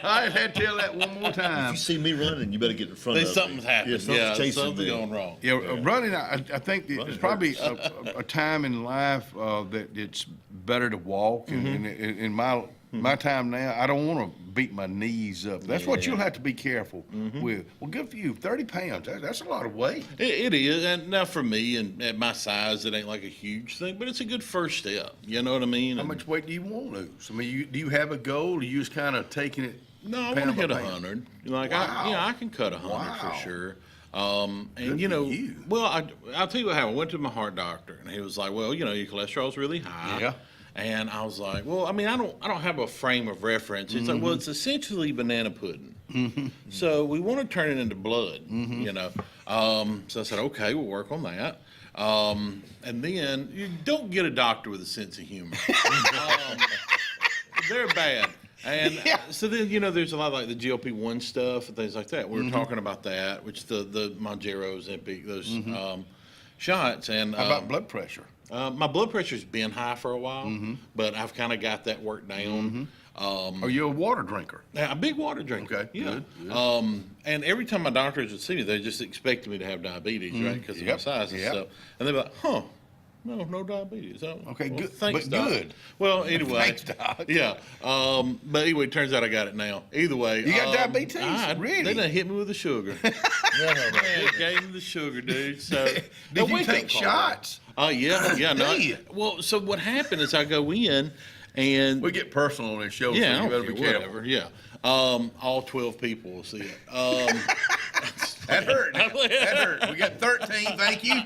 I had to tell that one more time. If you see me running, you better get in front of me. Something's happened. Yeah, something's going wrong. Yeah, running, I think there's probably a time in life that it's better to walk. And in my time now, I don't want to beat my knees up. That's what you'll have to be careful with. Well, good for you. 30 pounds, that's a lot of weight. It is. And now for me, and at my size, it ain't like a huge thing, but it's a good first step. You know what I mean? How much weight do you want to lose? I mean, do you have a goal, or you just kind of taking it? No, I want to hit 100. Like, I can cut 100 for sure. And Good well, I'll tell you what happened. I went to my heart doctor, and he was like, "Well, your cholesterol's really high." Yeah. And I was like, "Well, I mean, I don't have a frame of reference." He's like, "Well, it's essentially banana pudding. So we want to turn it into blood, you know." So I said, "Okay, we'll work on that." And then you don't get a doctor with a sense of humor. They're bad. And so then, there's a lot of like the GLP-1 stuff and things like that. We were talking about that, which the Mounjaro, Ozempic, those shots. And how about blood pressure? My blood pressure's been high for a while, but I've kind of got that worked down. Are you a water drinker? Yeah, a big water drinker. Okay, yeah. good. And every time my doctors would see me, they just expected me to have diabetes, right, because of my size and stuff. And they'd be like, "Huh, no diabetes." Okay, well, good. Thanks, But Doc. good. Well, anyway. Thanks, Doc. Yeah. But anyway, it turns out I got it now. Either way. You got diabetes? Really? They done hit me with the sugar. Man, gave me the sugar, dude. So Did you take shots? Yeah. No. Well, so what happened is I go in and we get personal on this show, yeah, so you better be careful. whatever. Yeah. All 12 people will see it. That hurt. That hurt. We got 13. Thank you.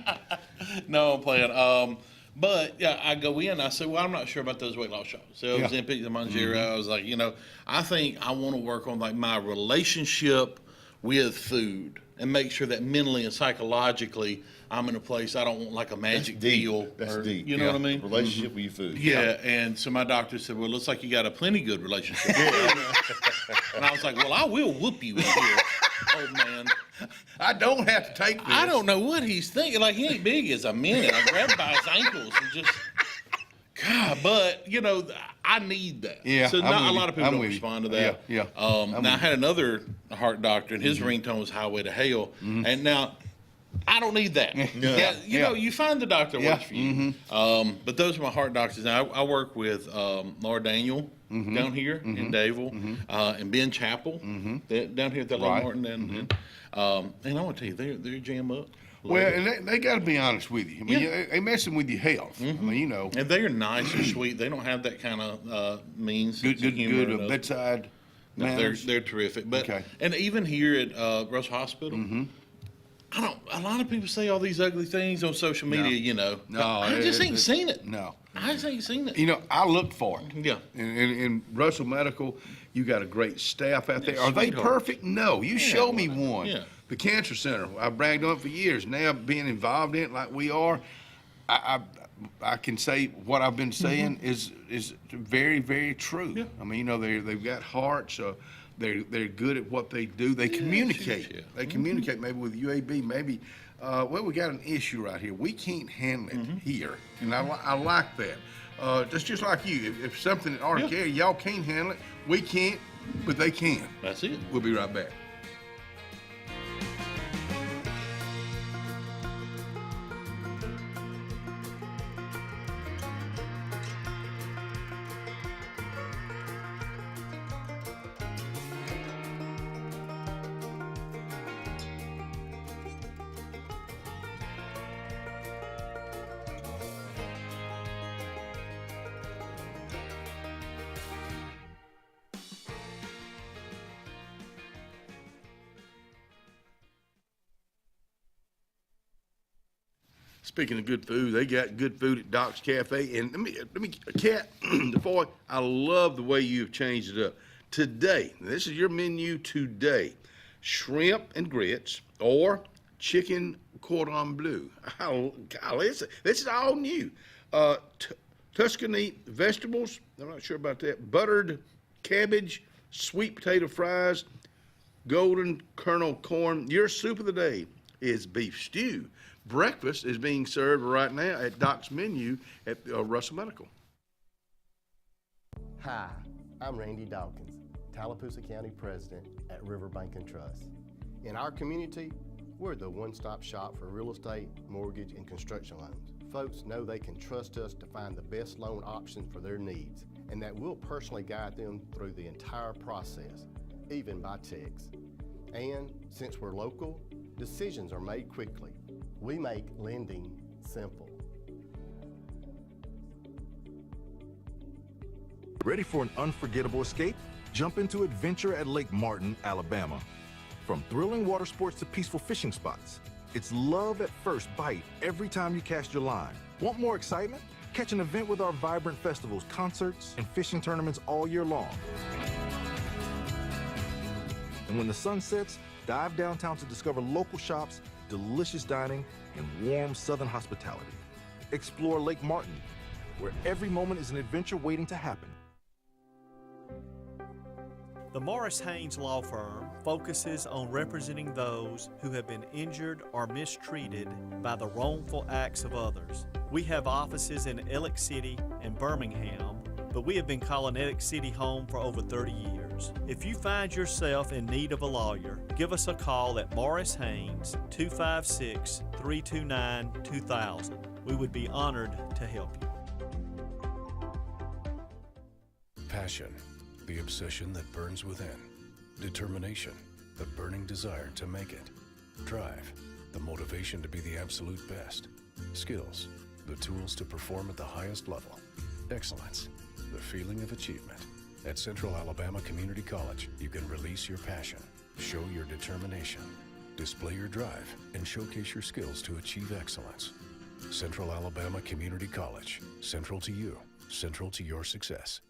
No, I'm playing. But yeah, I go in. I say, well, I'm not sure about those weight loss shots. So Ozempic, the Mounjaro. I was like, I think I want to work on like my relationship with food and make sure that mentally and psychologically I'm in a place I don't want like a magic deal. That's deep. You know what I mean? Relationship with your food. Yeah, and so my doctor said, well, it looks like you got a plenty good relationship. And I was like, well, I will whoop you in here, old man. I don't have to take this. I don't know what he's thinking. Like, he ain't big as a minute. I grabbed by his ankles and just, God, but, I need that. Yeah, so I'm not with a you. lot of people I'm don't with you. respond to that. Yeah. Now, I had another heart doctor, and his ringtone was Highway to Hell. And now, I don't need that. You find the doctor that works for you. But those are my heart doctors. Now, I work with Laura Daniel down here in Dadeville, and Ben Chappell down here at the Lake Martin. And I want to tell you, they're jam up. Well, and they got to be honest with you. I mean, they messing with your health. I mean, And they are nice and sweet. They don't have that kind of means. good bedside manners. They're terrific. But and even here at Russell Hospital, a lot of people say all these ugly things on social media, No, I just ain't seen it. No. I just ain't seen it. I look for it. Yeah. In Russell Medical, you got a great staff out there. Are they perfect? No. You show me one. Yeah. The Cancer Center, I bragged on it for years. Now being involved in it like we are, I can say what I've been saying is very, very true. Yeah. I mean, they've got hearts. They're good at what they do. They communicate. Yeah. They communicate maybe with UAB. Maybe, we got an issue right here. We can't handle it here, and I like that. That's just like you. If something at Arcade, y'all can't handle it, we can't, but they can. That's it. We'll be right back. Speaking of good food, they got good food at Doc's Cafe. And let me, Kat, before I love the way you've changed it up. Today, this is your menu today: shrimp and grits or chicken cordon bleu. Oh, golly, this is all new. Tuscany vegetables, I'm not sure about that. Buttered cabbage, sweet potato fries, golden kernel corn. Your soup of the day is beef stew. Breakfast is being served right now at Doc's menu at Russell Medical. Hi, I'm Randy Dawkins, Tallapoosa County President at Riverbank and Trust. In our community, we're the one-stop shop for real estate, mortgage, and construction loans. Folks know they can trust us to find the best loan option for their needs, and that we'll personally guide them through the entire process, even by text. And since we're local, decisions are made quickly. We make lending simple. Ready for an unforgettable escape? Jump into adventure at Lake Martin, Alabama. From thrilling water sports to peaceful fishing spots, it's love at first bite every time you cast your line. Want more excitement? Catch an event with our vibrant festivals, concerts, and fishing tournaments all year long. And when the sun sets, dive downtown to discover local shops, delicious dining, and warm southern hospitality. Explore Lake Martin, where every moment is an adventure waiting to happen. The Morris Haynes Law Firm focuses on representing those who have been injured or mistreated by the wrongful acts of others. We have offices in Ellick City and Birmingham, but we have been calling Ellick City home for over 30 years. If you find yourself in need of a lawyer, give us a call at Morris Haynes, 256-329-2000. We would be honored to help you. Passion, the obsession that burns within. Determination, the burning desire to make it. Drive, the motivation to be the absolute best. Skills, the tools to perform at the highest level. Excellence, the feeling of achievement. At Central Alabama Community College, you can release your passion, show your determination, display your drive, and showcase your skills to achieve excellence. Central Alabama Community College, central to you, central to your success.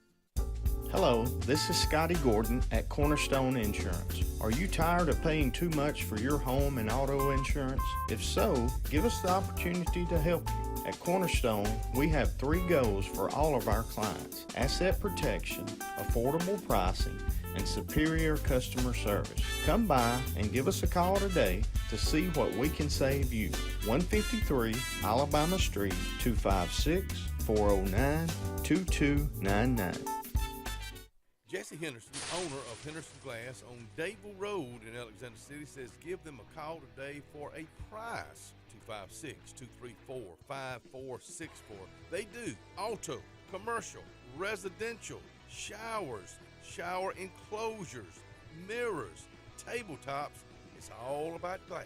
Hello, this is Scotty Gordon at Cornerstone Insurance. Are you tired of paying too much for your home and auto insurance? If so, give us the opportunity to help you. At Cornerstone, we have 3 goals for all of our clients: asset protection, affordable pricing, and superior customer service. Come by and give us a call today to see what we can save you. 153 Alabama Street, 256-409-2299. Jesse Henderson, owner of Henderson Glass on Dayville Road in Alexander City, says give them a call today for a price. 256-234-5464. They do auto, commercial, residential, showers, shower enclosures, mirrors, tabletops. It's all about glass.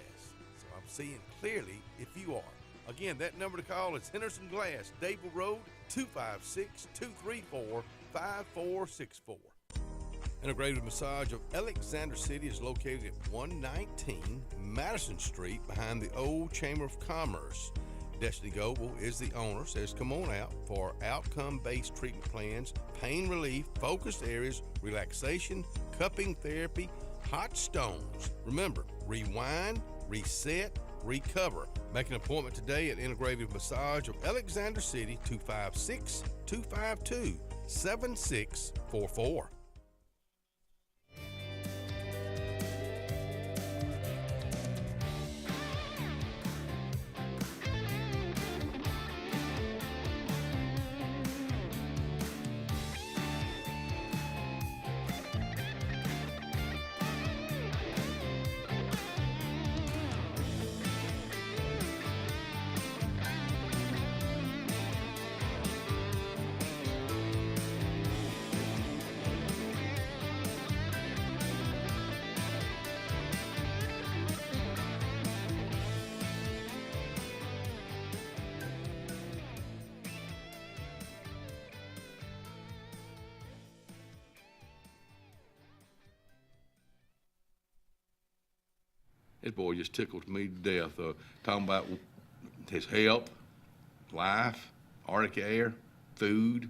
So I'm seeing clearly if you are. Again, that number to call is Henderson Glass, Dayville Road, 256-234-5464. Integrated Massage of Alexander City is located at 119 Madison Street behind the old Chamber of Commerce. Destiny Goble is the owner, says come on out for outcome-based treatment plans, pain relief, focused areas, relaxation, cupping therapy, hot stones. Remember, rewind, reset, recover. Make an appointment today at Integrated Massage of Alexander City, 256-252-7644. This boy just tickled me to death, talking about his health, life, Arctic air, food.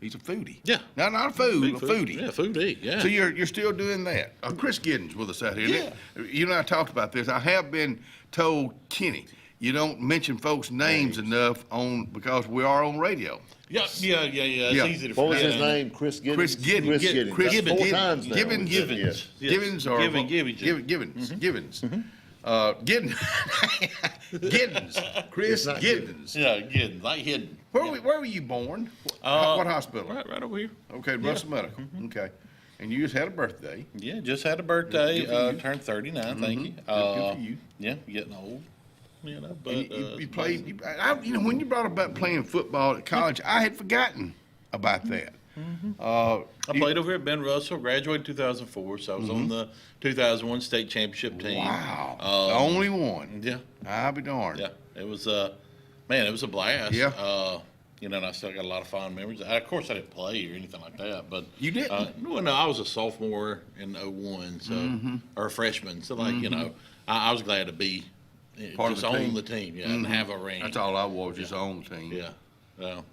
He's a foodie. Yeah. Not a food, Big a foodie. Yeah, foodie. Yeah. So you're still doing that. Chris Giddens with us out here. Yeah. You and I talked about this. I have been told, Kenny, you don't mention folks' names enough because we are on radio. Yeah. It's easy to forget. What was his name? Chris Giddens? Chris Giddens. Chris Giddens. Chris That's Giddens. 4 times now. Gibbons. Yes. Gibbons or Givens. Gibbons. Giddens. Giddens. Chris Giddens. Yeah, Giddens. Like hidden. Where were you born? What hospital? Right over here. Okay, Russell Medical. Okay. And you just had a birthday. Yeah, just had a birthday. Good for you. Turned 39. Thank you. Good for you. Yeah, getting old. You know, but And you played. When you brought up about playing football at college, I had forgotten about that. I played over at Ben Russell. Graduated in 2004, so I was on the 2001 state championship team. Wow, the only one. Yeah, I'll be darned. Yeah, it was man, it was a blast. Yeah. You know, and I still got a lot of fond memories. Of course, I didn't play or anything like that, but You didn't? No, I was a sophomore in 01, so or a freshman. So, like, you know, I was glad to be Part just of the on team. the team, and have a ring. That's all I was, just on the team. Yeah.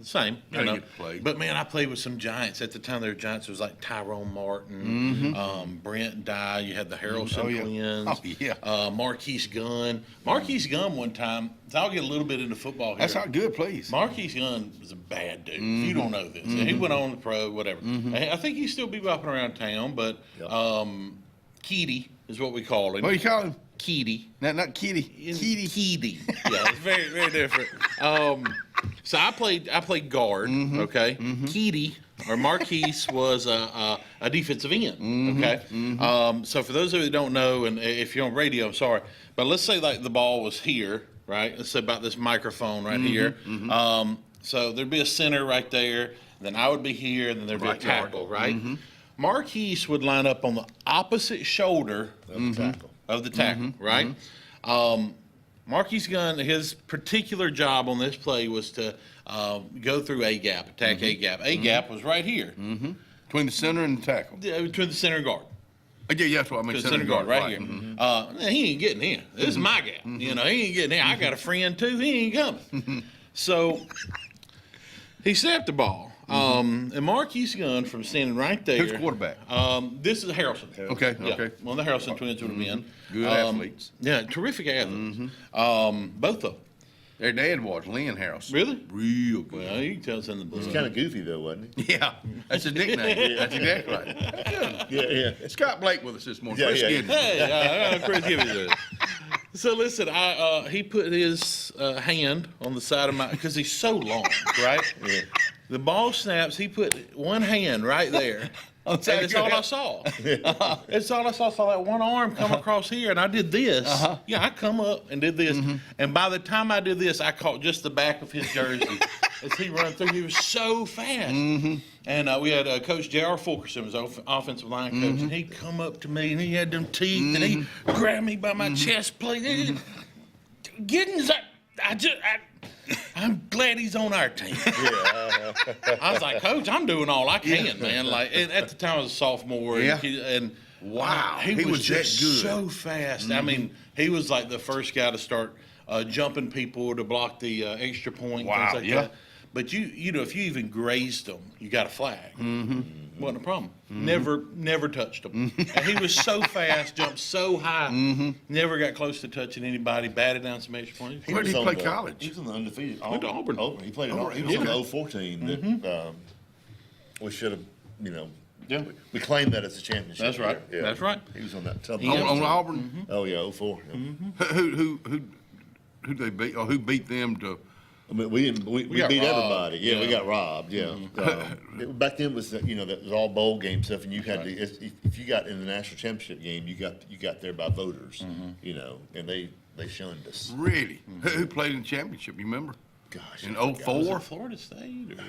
Same. I didn't get to play. But man, I played with some giants at the time. There were giants. It was like Tyrone Martin, Brent Dye. You had the Harrelson twins. Oh yeah. Marquise Gunn. Marquise Gunn one time. So I'll get a little bit into football here. That's not good, please. Marquise Gunn was a bad dude. You don't know this. He went on to pro, whatever. I think he still be bopping around town, but Keedy is what we call him. What do you call him? Keedy. Not Kitty. Keedy. Yeah, it's very, very different. So I played guard. Okay. Keedy or Marquise was a defensive end. Okay. So for those of you that don't know, and if you're on radio, I'm sorry, but let's say like the ball was here, right? Let's say about this microphone right here. So there'd be a center right there. Then I would be here, and then there'd be a tackle, right? Marquise would line up on the opposite shoulder of the tackle, right? Marquise Gunn, his particular job on this play was to go through A gap, attack A gap. A gap was right here. Between the center and the tackle. Yeah, between the center and guard. Yeah, that's what I mean. Center guard right here. He ain't getting in. This is my gap. You know, he ain't getting in. I got a friend too. He ain't coming. So he snapped the ball. And Marquise Gunn from standing right there. Who's quarterback? This is Harrelson. Okay. One of the Harrelson twins would have been. Good athletes. Yeah, terrific athletes. Both of them. Their dad was Lynn Harrelson. Really? Real good. Well, you can tell it's in the blood. He's kind of goofy though, wasn't he? Yeah, that's his nickname. That's exactly right. Yeah. Scott Blake with us this morning. Yeah, Chris Giddens. Hey, Chris Giddens. So listen, he put his hand on the side of my, because he's so long, right? Yeah. The ball snaps. He put one hand right there. And that's all I saw. It's all I saw. I saw that one arm come across here, and I did this. Yeah, I come up and did this. And by the time I did this, I caught just the back of his jersey as he ran through. He was so fast. And we had Coach J.R. Fulkerson, was offensive line coach, and he'd come up to me, and he had them teeth, and he grabbed me by my chest plate. Giddens, I'm glad he's on our team. I was like, Coach, I'm doing all I can, man. Like, and at the time I was a sophomore, and wow, he was that just good. so fast. I mean, he was like the first guy to start jumping people to block the extra point. Wow, things like that. But you know, if you even grazed them, you got a flag. Wasn't a problem. Never touched him. And he was so fast, jumped so high, never got close to touching anybody, batted down some extra points. Where did he play college? He was on the undefeated. Went to Auburn. He played in Auburn. He was on the 014 that we should have, you know. Yeah. We claimed that as a championship. That's right. Yeah. That's right. He was on that. On Auburn? Oh, yeah, 04. Who they beat? Or who beat them to? I mean, we beat got robbed. everybody. Yeah, we got robbed. Yeah. Back then was that was all bowl game stuff, and you had to if you got in the national championship game, you got there by voters. You know, and they shunned us. Really? Who played in the championship? You remember? Gosh, in Was 04? it Florida State? Or,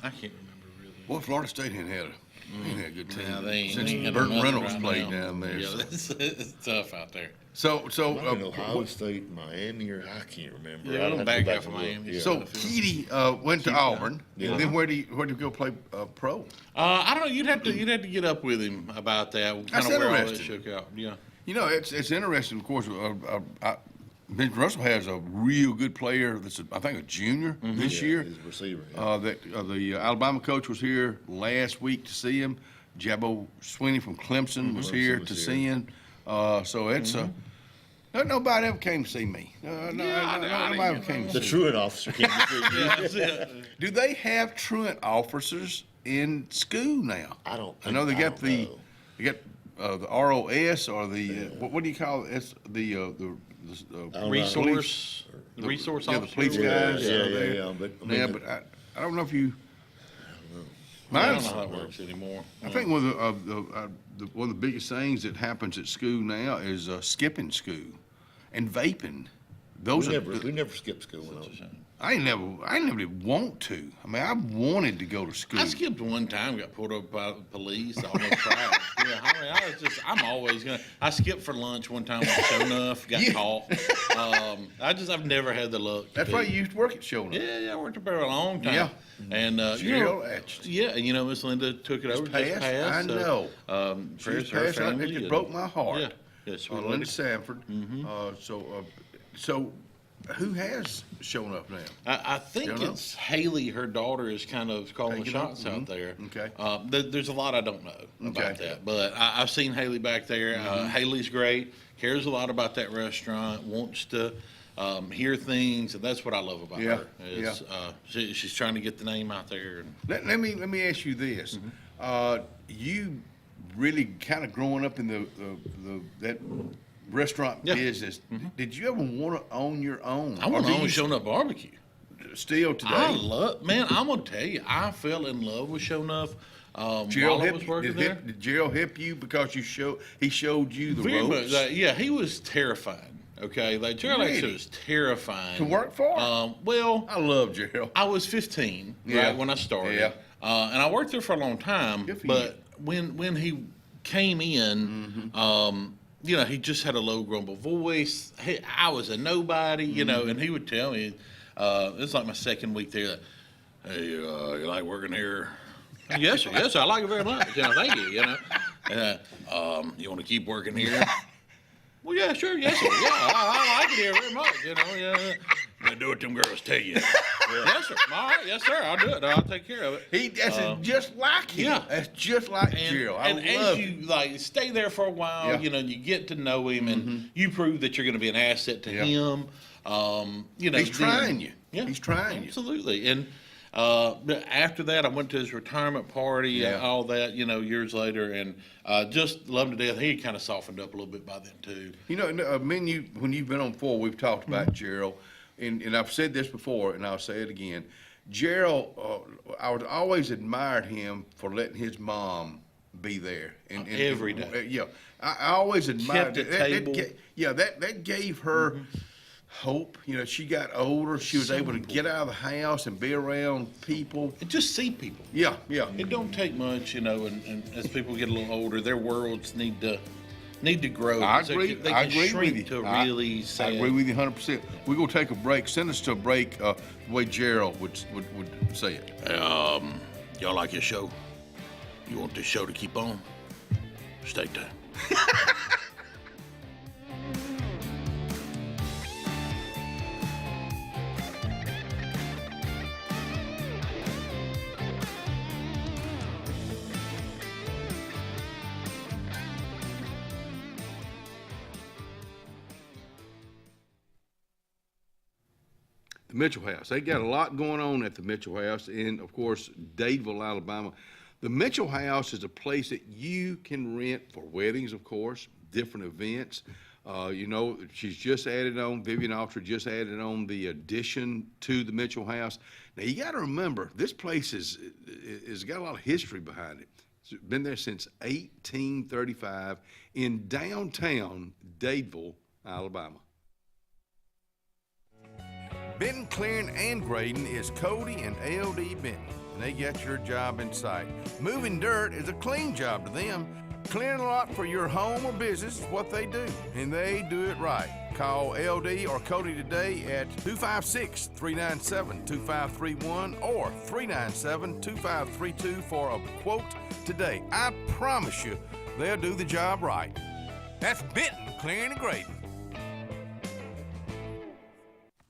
I can't remember really. Well, Florida State hadn't had a good team. Yeah, they ain't since got Burt nothing Reynolds right played now. down there. Yeah, so. it's tough out there. So Ohio State, Miami, or I can't remember. Yeah, I'd I'm have back to go out from and look. Miami. Yeah. So Keedy went to Auburn. Yeah. And then where did you go play pro? I don't know. You'd have to get up with him about that. That's Kind of where all that interesting. shook out. Yeah. You know, it's interesting. Of course, Benjamin Russell has a real good player that's, I think, a junior this year. He's a receiver. The Alabama coach was here last week to see him. Jabbo Sweeney from Clemson was here to see him. So it's nobody ever came to see me. Nobody ever came to see me. The truant officer came to see me. Do they have truant officers in school now? I don't. I know they got the ROS or the what do you call it? It's the resource. The resource officer. The police guys. Yeah. But I don't know if you. I don't know how it works anymore. I think one of the biggest things that happens at school now is skipping school and vaping. We never skipped school. I never did want to. I mean, I wanted to go to school. I skipped one time, got pulled up by the police. I almost cried. Yeah, I mean, I'm always gonna. I skipped for lunch one time with Show Enough, got caught. I've never had the luck. That's why you used to work at Show Enough. Yeah, I worked up there a long time. Yeah. And Miss Linda took it over. Just passed. I know. Prayers She for her passed. family. It broke my heart. Yeah, Linda Sanford. So who has shown up now? I think it's Haley. Her daughter is kind of calling the shots out there. Okay. There's a lot I don't know about that, but I've seen Haley back there. Haley's great. Cares a lot about that restaurant. Wants to hear things, and that's what I love about her. She's trying to get the name out there. Let me ask you this: you really kind of growing up in that restaurant business. Did you ever want to own your own? I want to own Show Enough Barbecue. Still today, I'm gonna tell you, I fell in love with Show Enough. While I was working there. Did Gerald help you because he showed you the ropes? He was terrifying. Okay, like Gerald actually was terrifying to work for. Well, I love Gerald. I was 15 right when I started, and I worked there for a long time. But when he came in, he just had a low grumble voice. I was a nobody, and he would tell me, it's like my second week there. Hey, you like working here? Yes, sir. I like it very much. Thank you. You want to keep working here? Well, yeah, sure, yes, sir. Yeah, I like it here very much. I do what them girls tell you. Yes, sir. All right, yes, sir. I'll do it. I'll take care of it. That's just like him. Yeah, that's just like Gerald. And as you stay there for a while, you get to know him, and you prove that you're going to be an asset to him. He's trying you. Yeah, he's trying you. Absolutely. And after that, I went to his retirement party and all that, years later, and just loved him to death. He kind of softened up a little bit by then, too. When you've been on before, we've talked about Gerald, and I've said this before, and I'll say it again. Gerald, I was always admired him for letting his mom be there. And every day. I always admired Kept the table. That gave her hope. She got older. She was able to get out of the house and be around people. And just see people. Yeah. It don't take much, and as people get a little older, their worlds need to grow. I agree. They I can agree shrink with you. to really sad. I agree with you 100%. We're going to take a break. Send us to a break the way Gerald would say it. Y'all like your show? You want this show to keep on? Stay tuned. The Mitchell House. They got a lot going on at the Mitchell House in, of course, Dadeville, Alabama. The Mitchell House is a place that you can rent for weddings, of course, different events. She's just added on, Vivian Alter just added on the addition to the Mitchell House. Now, you got to remember, this place is got a lot of history behind it. It's been there since 1835 in downtown Dadeville, Alabama. Benton Clearing and Grading is Cody and LD Benton, and they got your job in sight. Moving dirt is a clean job to them. Clearing a lot for your home or business is what they do, and they do it right. Call LD or Cody today at 256-397-2531 or 397-2532 for a quote today. I promise you, they'll do the job right. That's Benton Clearing and Grading.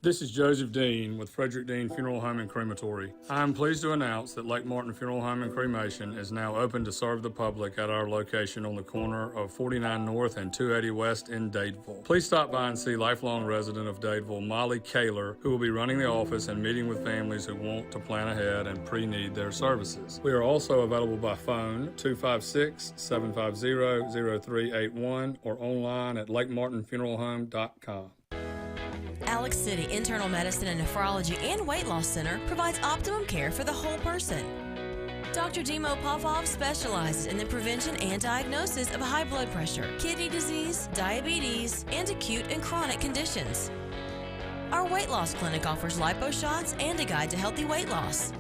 This is Joseph Dean with Frederick Dean Funeral Home and Crematory. I am pleased to announce that Lake Martin Funeral Home and Cremation is now open to serve the public at our location on the corner of 49 North and 280 West in Dadeville. Please stop by and see lifelong resident of Dadeville, Molly Kaler, who will be running the office and meeting with families who want to plan ahead and pre-need their services. We are also available by phone 256-750-0381 or online at lakemartinfuneralhome.com. Alex City Internal Medicine and Nephrology and Weight Loss Center provides optimum care for the whole person. Dr. Dimo Popov specializes in the prevention and diagnosis of high blood pressure, kidney disease, diabetes, and acute and chronic conditions. Our weight loss clinic offers lipo shots and a guide to healthy weight loss.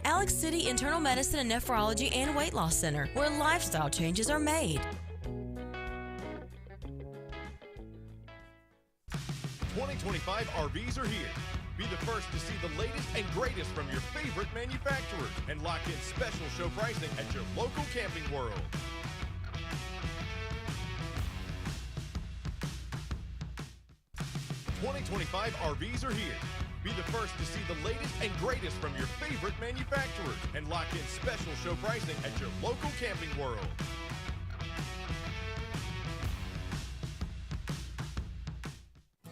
Alex City Internal Medicine and Nephrology and Weight Loss Center, where lifestyle changes are made. 2025 RVs are here. Be the first to see the latest and greatest from your favorite manufacturers and lock in special show pricing at your local Camping World. '25 RVs are here. Be the first to see the latest and greatest from your favorite manufacturers and lock in special show pricing at your local Camping World.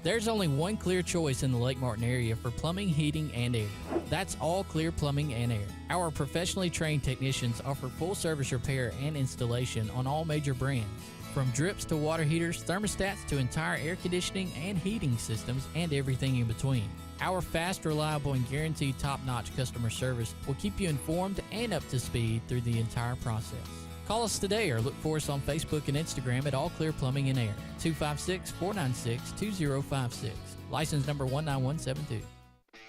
There's only one clear choice in the Lake Martin area for plumbing, heating, and air. That's All Clear Plumbing and Air. Our professionally trained technicians offer full service repair and installation on all major brands. From drips to water heaters, thermostats to entire air conditioning and heating systems, and everything in between. Our fast, reliable, and guaranteed top-notch customer service will keep you informed and up to speed through the entire process. Call us today or look for us on Facebook and Instagram at All Clear Plumbing and Air, 256-496-2056. License number 19172.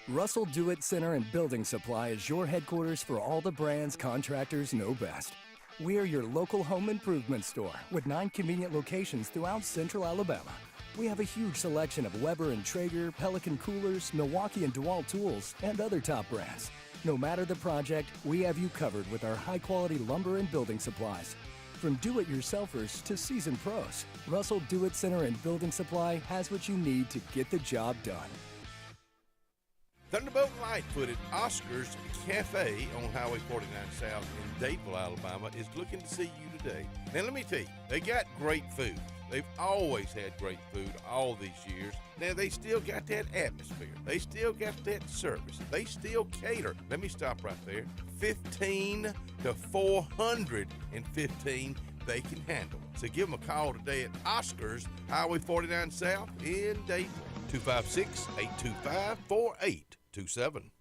Russell Do-It Center and Building Supply is your headquarters for all the brands contractors know best. We are your local home improvement store with 9 convenient locations throughout Central Alabama. We have a huge selection of Weber and Traeger, Pelican coolers, Milwaukee and DeWalt tools, and other top brands. No matter the project, we have you covered with our high-quality lumber and building supplies. From do-it-yourselfers to seasoned pros, Russell Do-It Center and Building Supply has what you need to get the job done. Thunderbolt Lightfoot at Oscar's Cafe on Highway 49 South in Dadeville, Alabama is looking to see you today. Now, let me tell you, they got great food. They've always had great food all these years. Now, they still got that atmosphere. They still got that service. They still cater. Let me stop right there. 15 to 415 they can handle. So give them a call today at Oscar's, Highway 49 South in Dadeville. 256-825-4827.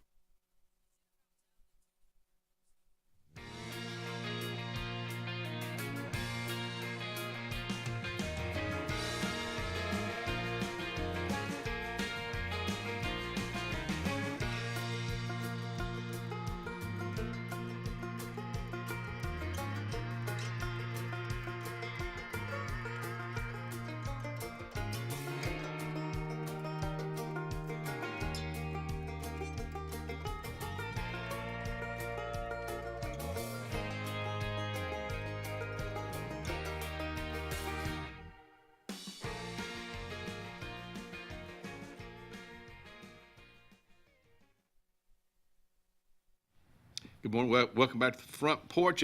Good morning. Welcome back to the Front Porch.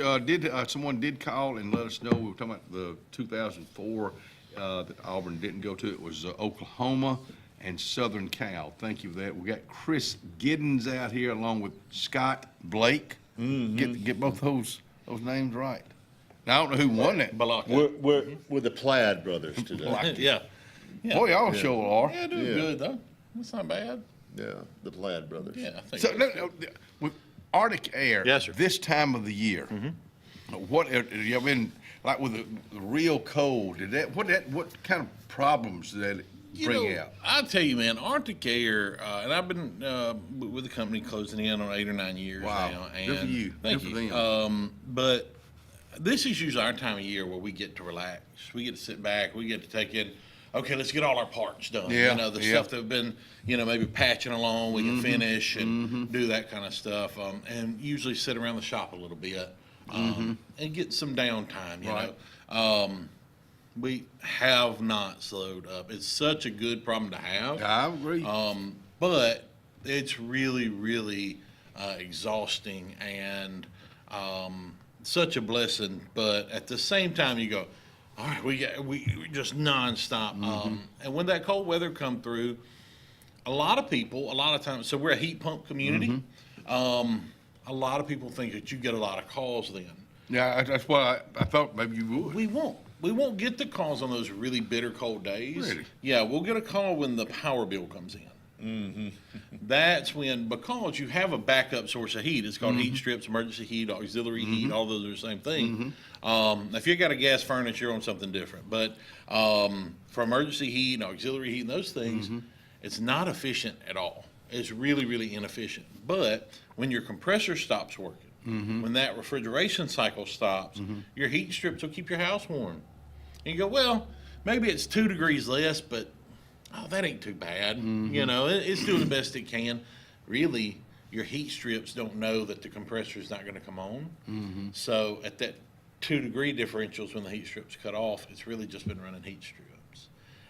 Someone did call and let us know, we were talking about the 2004 that Auburn didn't go to. It was Oklahoma and Southern Cal. Thank you for that. We got Chris Giddens out here along with Scott Blake. Get both those names right. Now, I don't know who won that. We're the Plaid brothers today. Yeah. Boy, y'all sure are. Yeah, doing good, though. That's not bad. Yeah, the Plaid brothers. Yeah, I think so. With Arctic Air, yes, sir. This time of the year, what you have been like with the real cold? What kind of problems did that bring out? I'll tell you, man, Arctic Air, and I've been with the company closing in on 8 or 9 years now. And good for you. Thank good you. For them. But this is usually our time of year where we get to relax. We get to sit back. We get to take in. Okay, let's get all our parts done. Yeah, the stuff that have been, maybe patching along, we can finish and do that kind of stuff. And usually sit around the shop a little bit and get some downtime, you know. We have not slowed up. It's such a good problem to have. I agree. But it's really, really exhausting and such a blessing. But at the same time, you go, all right, we just nonstop. And when that cold weather come through, a lot of times, so we're a heat pump community. A lot of people think that you get a lot of calls then. Yeah, that's what I thought maybe you would. We won't. We won't get the calls on those really bitter cold days. Really? Yeah, we'll get a call when the power bill comes in. That's when, because you have a backup source of heat. It's called heat strips, emergency heat, auxiliary heat. All those are the same thing. If you got a gas furnace, you're on something different. But for emergency heat and auxiliary heat and those things, it's not efficient at all. It's really, really inefficient. But when your compressor stops working, when that refrigeration cycle stops, your heat strips will keep your house warm. And you go, well, maybe it's 2 degrees less, but that ain't too bad. You know, it's doing the best it can. Really, your heat strips don't know that the compressor is not going to come on. So at that 2 degree differentials when the heat strips cut off, it's really just been running heat strips.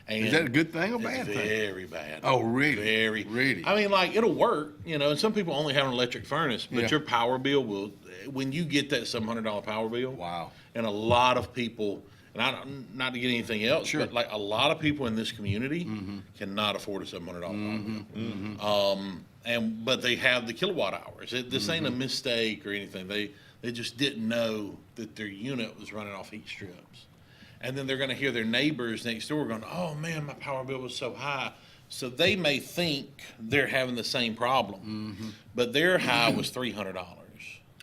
And is that a good thing or bad thing? Very bad. Oh, really? Very. Really? I mean, like, it'll work, you know, and some people only have an electric furnace, but your power bill will, when you get that $700 power bill. Wow. And a lot of people, and not to get anything else, but like a lot of people in this community cannot afford a $700 power bill. But they have the kilowatt hours. This ain't a mistake or anything. They just didn't know that their unit was running off heat strips. And then they're going to hear their neighbors next door going, oh, man, my power bill was so high. So they may think they're having the same problem. But their high was $300.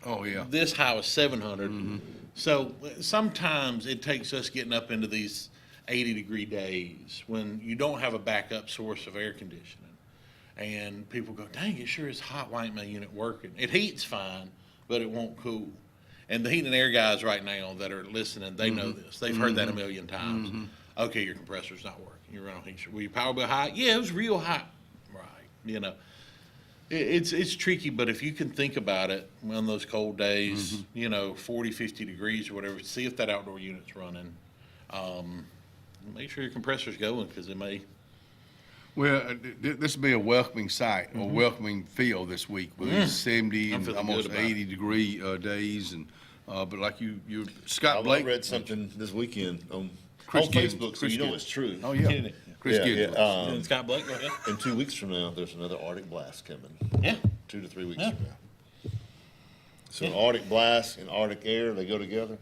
Oh, yeah. This high was $700. So sometimes it takes us getting up into these 80-degree days when you don't have a backup source of air conditioning. And people go, dang, it sure is hot. Why ain't my unit working? It heats fine, but it won't cool. And the heat and air guys right now that are listening, they know this. They've heard that a million times. Okay, your compressor's not working. You're running heat. Were your power bill high? Yeah, it was real high. Right. You know, it's tricky, but if you can think about it on those cold days, you know, 40, 50 degrees or whatever, see if that outdoor unit's running. Make sure your compressor's going because it may. Well, this will be a welcoming sight, a welcoming feel this week with these 70 and almost 80 degree days. And but like you Scott Blake. I read something this weekend on Chris Facebook, so Chris you know Gibbs. it's true. Oh, yeah. Chris Gibbs. And Scott Blake, in 2 weeks from now, there's another Arctic blast coming. Yeah. 2 to 3 weeks from now. So Arctic blast and Arctic air, they go together.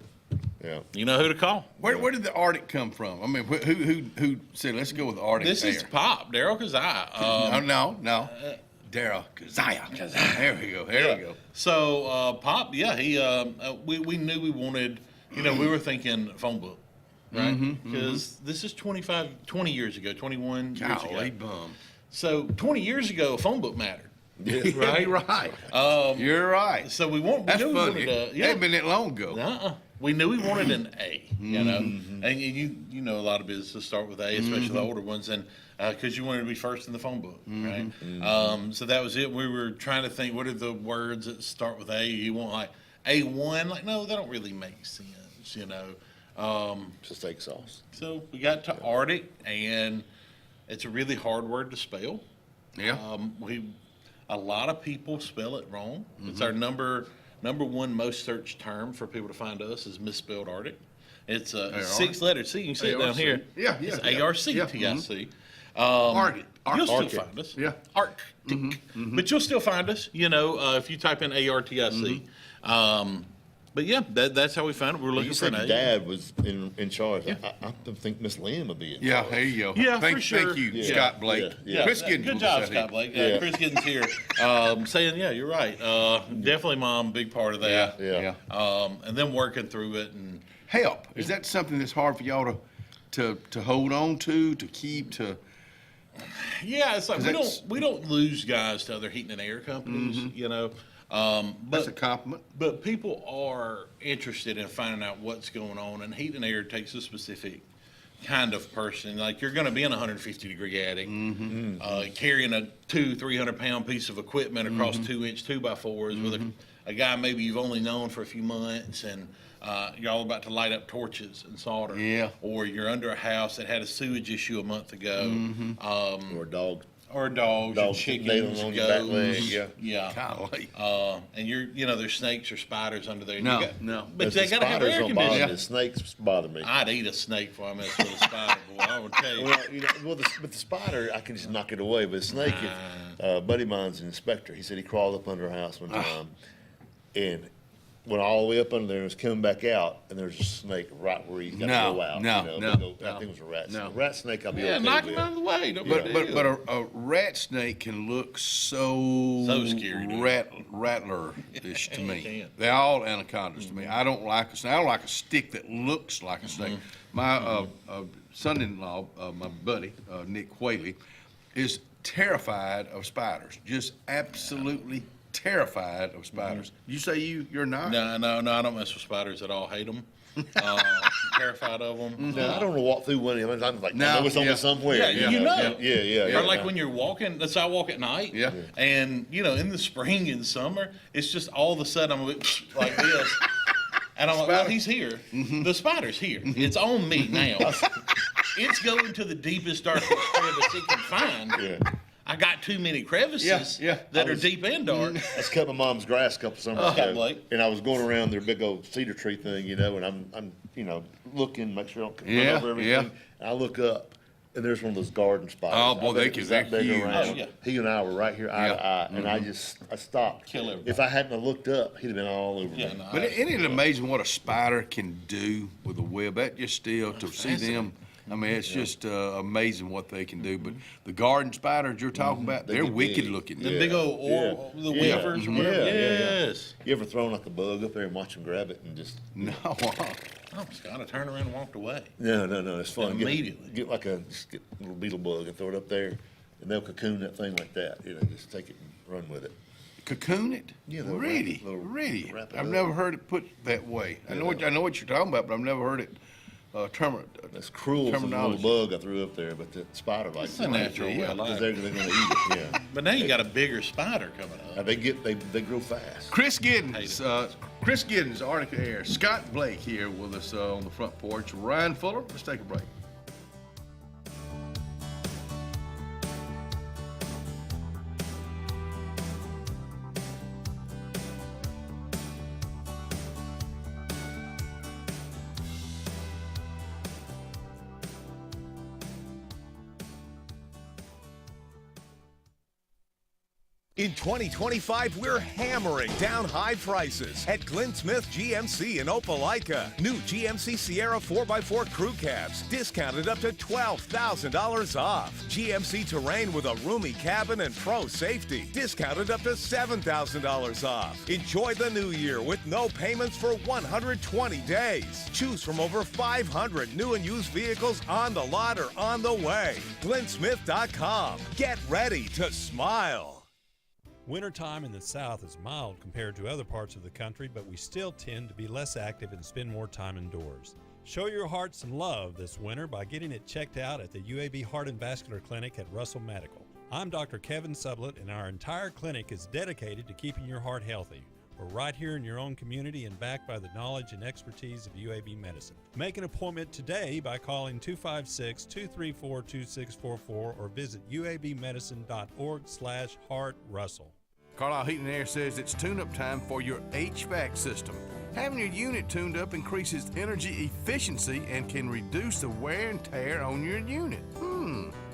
Yeah. You know who to call. Where did the Arctic come from? I mean, who said let's go with Arctic This air? is Pop, Daryl Kazai. No. Daryl Kazai. There we go. There we go. So Pop, yeah, he we knew we wanted, you know, we were thinking phone book, right? Because this is 20 years ago, 21 years ago. Bum. So 20 years ago, a phone book mattered. Right? Right. You're right. So we want. That's we knew funny. We wanted Ain't been that long ago. We knew we wanted an A, you know, and you know a lot of businesses start with A, especially the older ones, and because you wanted to be first in the phone book, right? So that was it. We were trying to think, what are the words that start with A? You want like A1? Like, no, that don't really make sense, you know. It's a steak sauce. So we got to Arctic, and it's a really hard word to spell. Yeah. A lot of people spell it wrong. It's our number one most searched term for people to find us is misspelled Arctic. It's a 6-letter C. You can see it down here. Yeah. It's ARCTIC. Arctic. You'll still find us. Yeah. Arctic. But you'll still find us, you know, if you type in ARTIC. But yeah, that's how we found it. We're looking for an A. You said Dad was in charge. Yeah. I think Miss Lynn would be in charge. There you go. Yeah, for sure. Thank you, Scott Blake. Yeah. Chris Giddens. Good job, Scott Blake. Chris Giddens here saying, yeah, you're right. Definitely, Mom, big part of that. Yeah. And then working through it and help. Is that something that's hard for y'all to hold on to keep to? Yeah, it's like we don't lose guys to other heating and air companies, you know. That's a compliment. But people are interested in finding out what's going on, and heat and air takes a specific kind of person. Like, you're going to be in a 150-degree attic, carrying a 200-300 pound piece of equipment across 2-inch 2x4s with a guy maybe you've only known for a few months, and y'all about to light up torches and solder. Yeah. Or you're under a house that had a sewage issue a month ago. Or a dog. Or dogs and chickens, nailing on your back leg, goats. yeah. Yeah. Golly. And there's snakes or spiders under there. and No, you got, no. But they got to have air don't bother conditioning. me. The snakes bother me. I'd eat a snake before I mess with a spider, boy. I will tell you. Well, but the spider, I can just knock it away. But the snake, a buddy of mine's an inspector. He said he crawled up under a house one time and went all the way up under there and was coming back out, and there's a snake right where he's got to go out. I think it was a rat snake. A rat snake, I'll be okay knock with. him out of the way. But a rat snake can look so scary, rattler-ish to me. can. They're all anacondas to me. I don't like a snake. I don't like a stick that looks like a snake. My son-in-law, my buddy, Nick Whaley, is terrified of spiders. Just absolutely terrified of spiders. You say you're not? No, I don't mess with spiders at all. Hate them. Terrified of them. No, I don't want to walk through one of them. I'm like, no, it's only somewhere. Yeah, you know. Yeah. Or like when you're walking, let's say I walk at night. Yeah. And, in the spring and summer, it's just all of a sudden I'm like this. And I'm like, well, he's here. The spider's here. It's on me now. It's going to the deepest, darkest crevice it can find. Yeah. I got too many crevices that are deep and dark. I was cutting my mom's grass a couple summers ago, and I was going around their big old cedar tree thing, and I'm looking, make sure I don't run over everything. And I look up, and there's one of those garden spiders. Oh, boy, they're huge. He and I were right here eye to eye, and I stopped. Kill everybody. If I hadn't have looked up, he'd have been all over me. But isn't it amazing what a spider can do with a web? That just still, to see them, I mean, it's just amazing what they can do. But the garden spiders you're talking about, they're wicked looking. The big old the weavers or whatever. Yes. You ever thrown like a bug up there and watch them grab it and just... No. Oh, Scott, I turned around and walked away. No, it's fun. Immediately. Get like a little beetle bug and throw it up there, and they'll cocoon that thing like that. Just take it and run with it. Cocoon it? Yeah, really? wrap it I've up. never heard it put that way. I know what you're talking about, but I've never heard it That's cruel for the little bug I threw up there, but the spider likes it. Natural, because they're going to eat it. Yeah. But now you got a bigger spider coming up. They grow fast. Chris Giddens, Arctic Air. Scott Blake here with us on the front porch. Ryan Fuller. Let's take a break. In 2025, we're hammering down high prices at Glenn Smith GMC in Opelika. New GMC Sierra 4x4 crew cabs, discounted up to $12,000 off. GMC Terrain with a roomy cabin and pro safety, discounted up to $7,000 off. Enjoy the new year with no payments for 120 days. Choose from over 500 new and used vehicles on the lot or on the way. GlennSmith.com. Get ready to smile. Wintertime in the South is mild compared to other parts of the country, but we still tend to be less active and spend more time indoors. Show your heart some love this winter by getting it checked out at the UAB Heart and Vascular Clinic at Russell Medical. I'm Dr. Kevin Sublett, and our entire clinic is dedicated to keeping your heart healthy. We're right here in your own community and backed by the knowledge and expertise of UAB Medicine. Make an appointment today by calling 256-234-2644 or visit uabmedicine.org/heartrussell. Carlisle Heating and Air says it's tune-up time for your HVAC system. Having your unit tuned up increases energy efficiency and can reduce the wear and tear on your unit.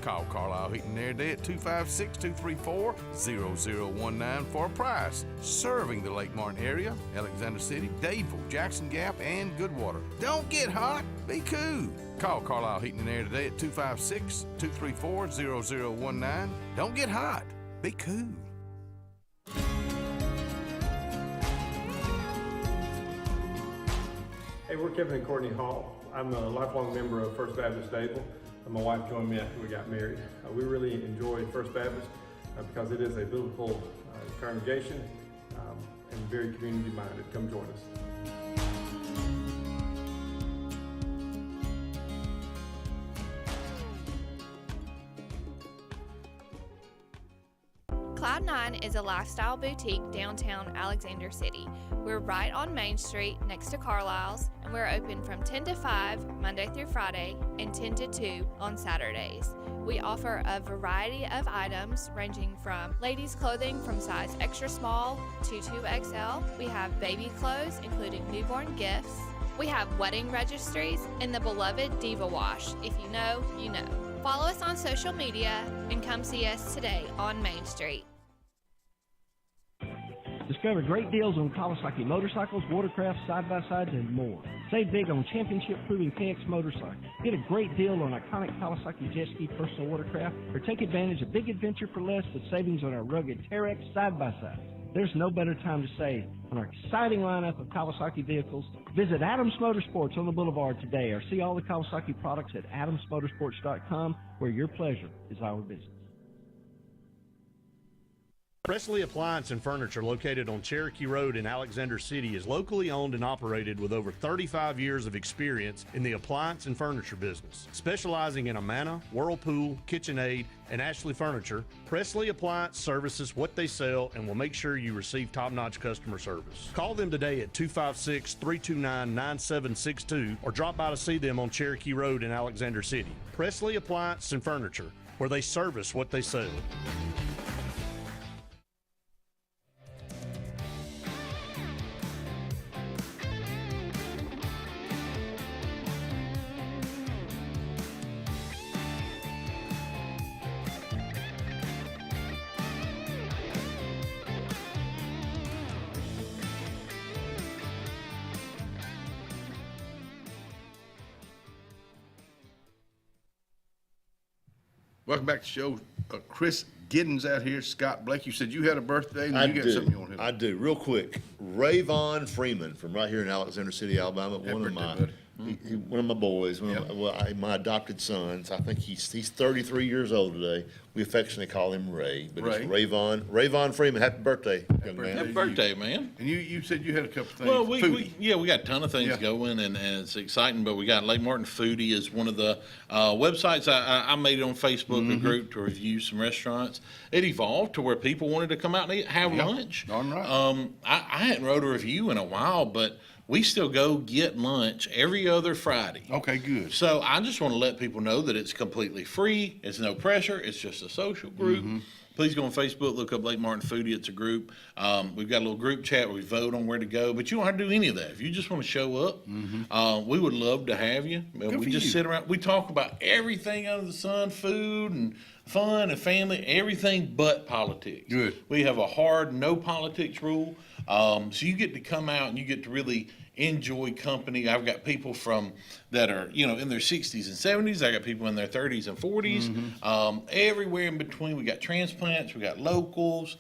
Call Carlisle Heating and Air today at 256-234-0019 for a price. Serving the Lake Martin area, Alexander City, Dadeville, Jackson Gap, and Goodwater. Don't get hot, be cool. Call Carlisle Heating and Air today at 256-234-0019. Don't get hot, be cool. Hey, we're Kevin and Courtney Hall. I'm a lifelong member of First Baptist Dadeville. My wife joined me after we got married. We really enjoyed First Baptist because it is a biblical congregation and very community-minded. Come join us. Cloud9 is a lifestyle boutique downtown Alexander City. We're right on Main Street next to Carlisle's, and we're open from 10 to 5 Monday through Friday and 10 to 2 on Saturdays. We offer a variety of items ranging from ladies' clothing from size extra small to 2XL. We have baby clothes, including newborn gifts. We have wedding registries and the beloved Diva Wash. If you know, you know. Follow us on social media and come see us today on Main Street. Discover great deals on Kawasaki motorcycles, watercrafts, side-by-sides, and more. Save big on championship-proving KX motorcycles. Get a great deal on iconic Kawasaki jet ski personal watercraft, or take advantage of big adventure for less with savings on our rugged Terex side-by-sides. There's no better time to save on our exciting lineup of Kawasaki vehicles. Visit Adams Motorsports on the Boulevard today, or see all the Kawasaki products at adamsmotorsports.com, where your pleasure is our business. Presley Appliance and Furniture, located on Cherokee Road in Alexander City, is locally owned and operated with over 35 years of experience in the appliance and furniture business. Specializing in Amana, Whirlpool, KitchenAid, and Ashley Furniture, Presley Appliance services what they sell and will make sure you receive top-notch customer service. Call them today at 256-329-9762 or drop by to see them on Cherokee Road in Alexander City. Presley Appliance and Furniture, where they service what they sell. Welcome back to the show. Chris Giddens out here, Scott Blake. You said you had a birthday and you got something you want to hit. I do. Real quick. Rayvon Freeman from right here in Alexander City, Alabama. One of my boys, my adopted sons. I think he's 33 years old today. We affectionately call him Ray, but it's Rayvon Freeman. Happy birthday, young man. Happy birthday, man. And you said you had a couple things. Well, we got a ton of things going, and it's exciting. But we got Lake Martin Foodie is one of the websites. I made it on Facebook, a group to review some restaurants. It evolved to where people wanted to come out and have lunch. All right. I hadn't wrote a review in a while, but we still go get lunch every other Friday. Okay, good. So I just want to let people know that it's completely free. It's no pressure. It's just a social group. Please go on Facebook, look up Lake Martin Foodie. It's a group. We've got a little group chat where we vote on where to go, but you don't have to do any of that. If you just want to show up, we would love to have you. We just sit around. We talk about everything under the sun, food and fun and family, everything but politics. Good. We have a hard no politics rule. So you get to come out and you get to really enjoy company. I've got people that are, in their 60s and 70s. I got people in their 30s and 40s. Everywhere in between. We got transplants. We got locals.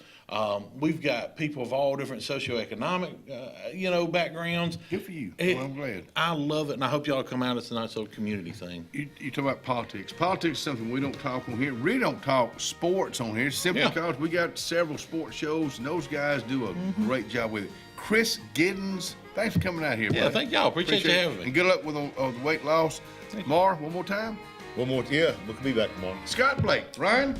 We've got people of all different socioeconomic, backgrounds. Good for you. Well, I'm glad. I love it, and I hope y'all come out. It's a nice little community thing. You talk about politics. Politics is something we don't talk on here. Really don't talk sports on here, simply because we got several sports shows, and those guys do a great job with it. Chris Giddens, thanks for coming out here, buddy. Yeah, thank y'all. Appreciate you having me. And good luck with the weight loss. Mar, one more time? One more, yeah. We'll be back tomorrow. Scott Blake, Ryan.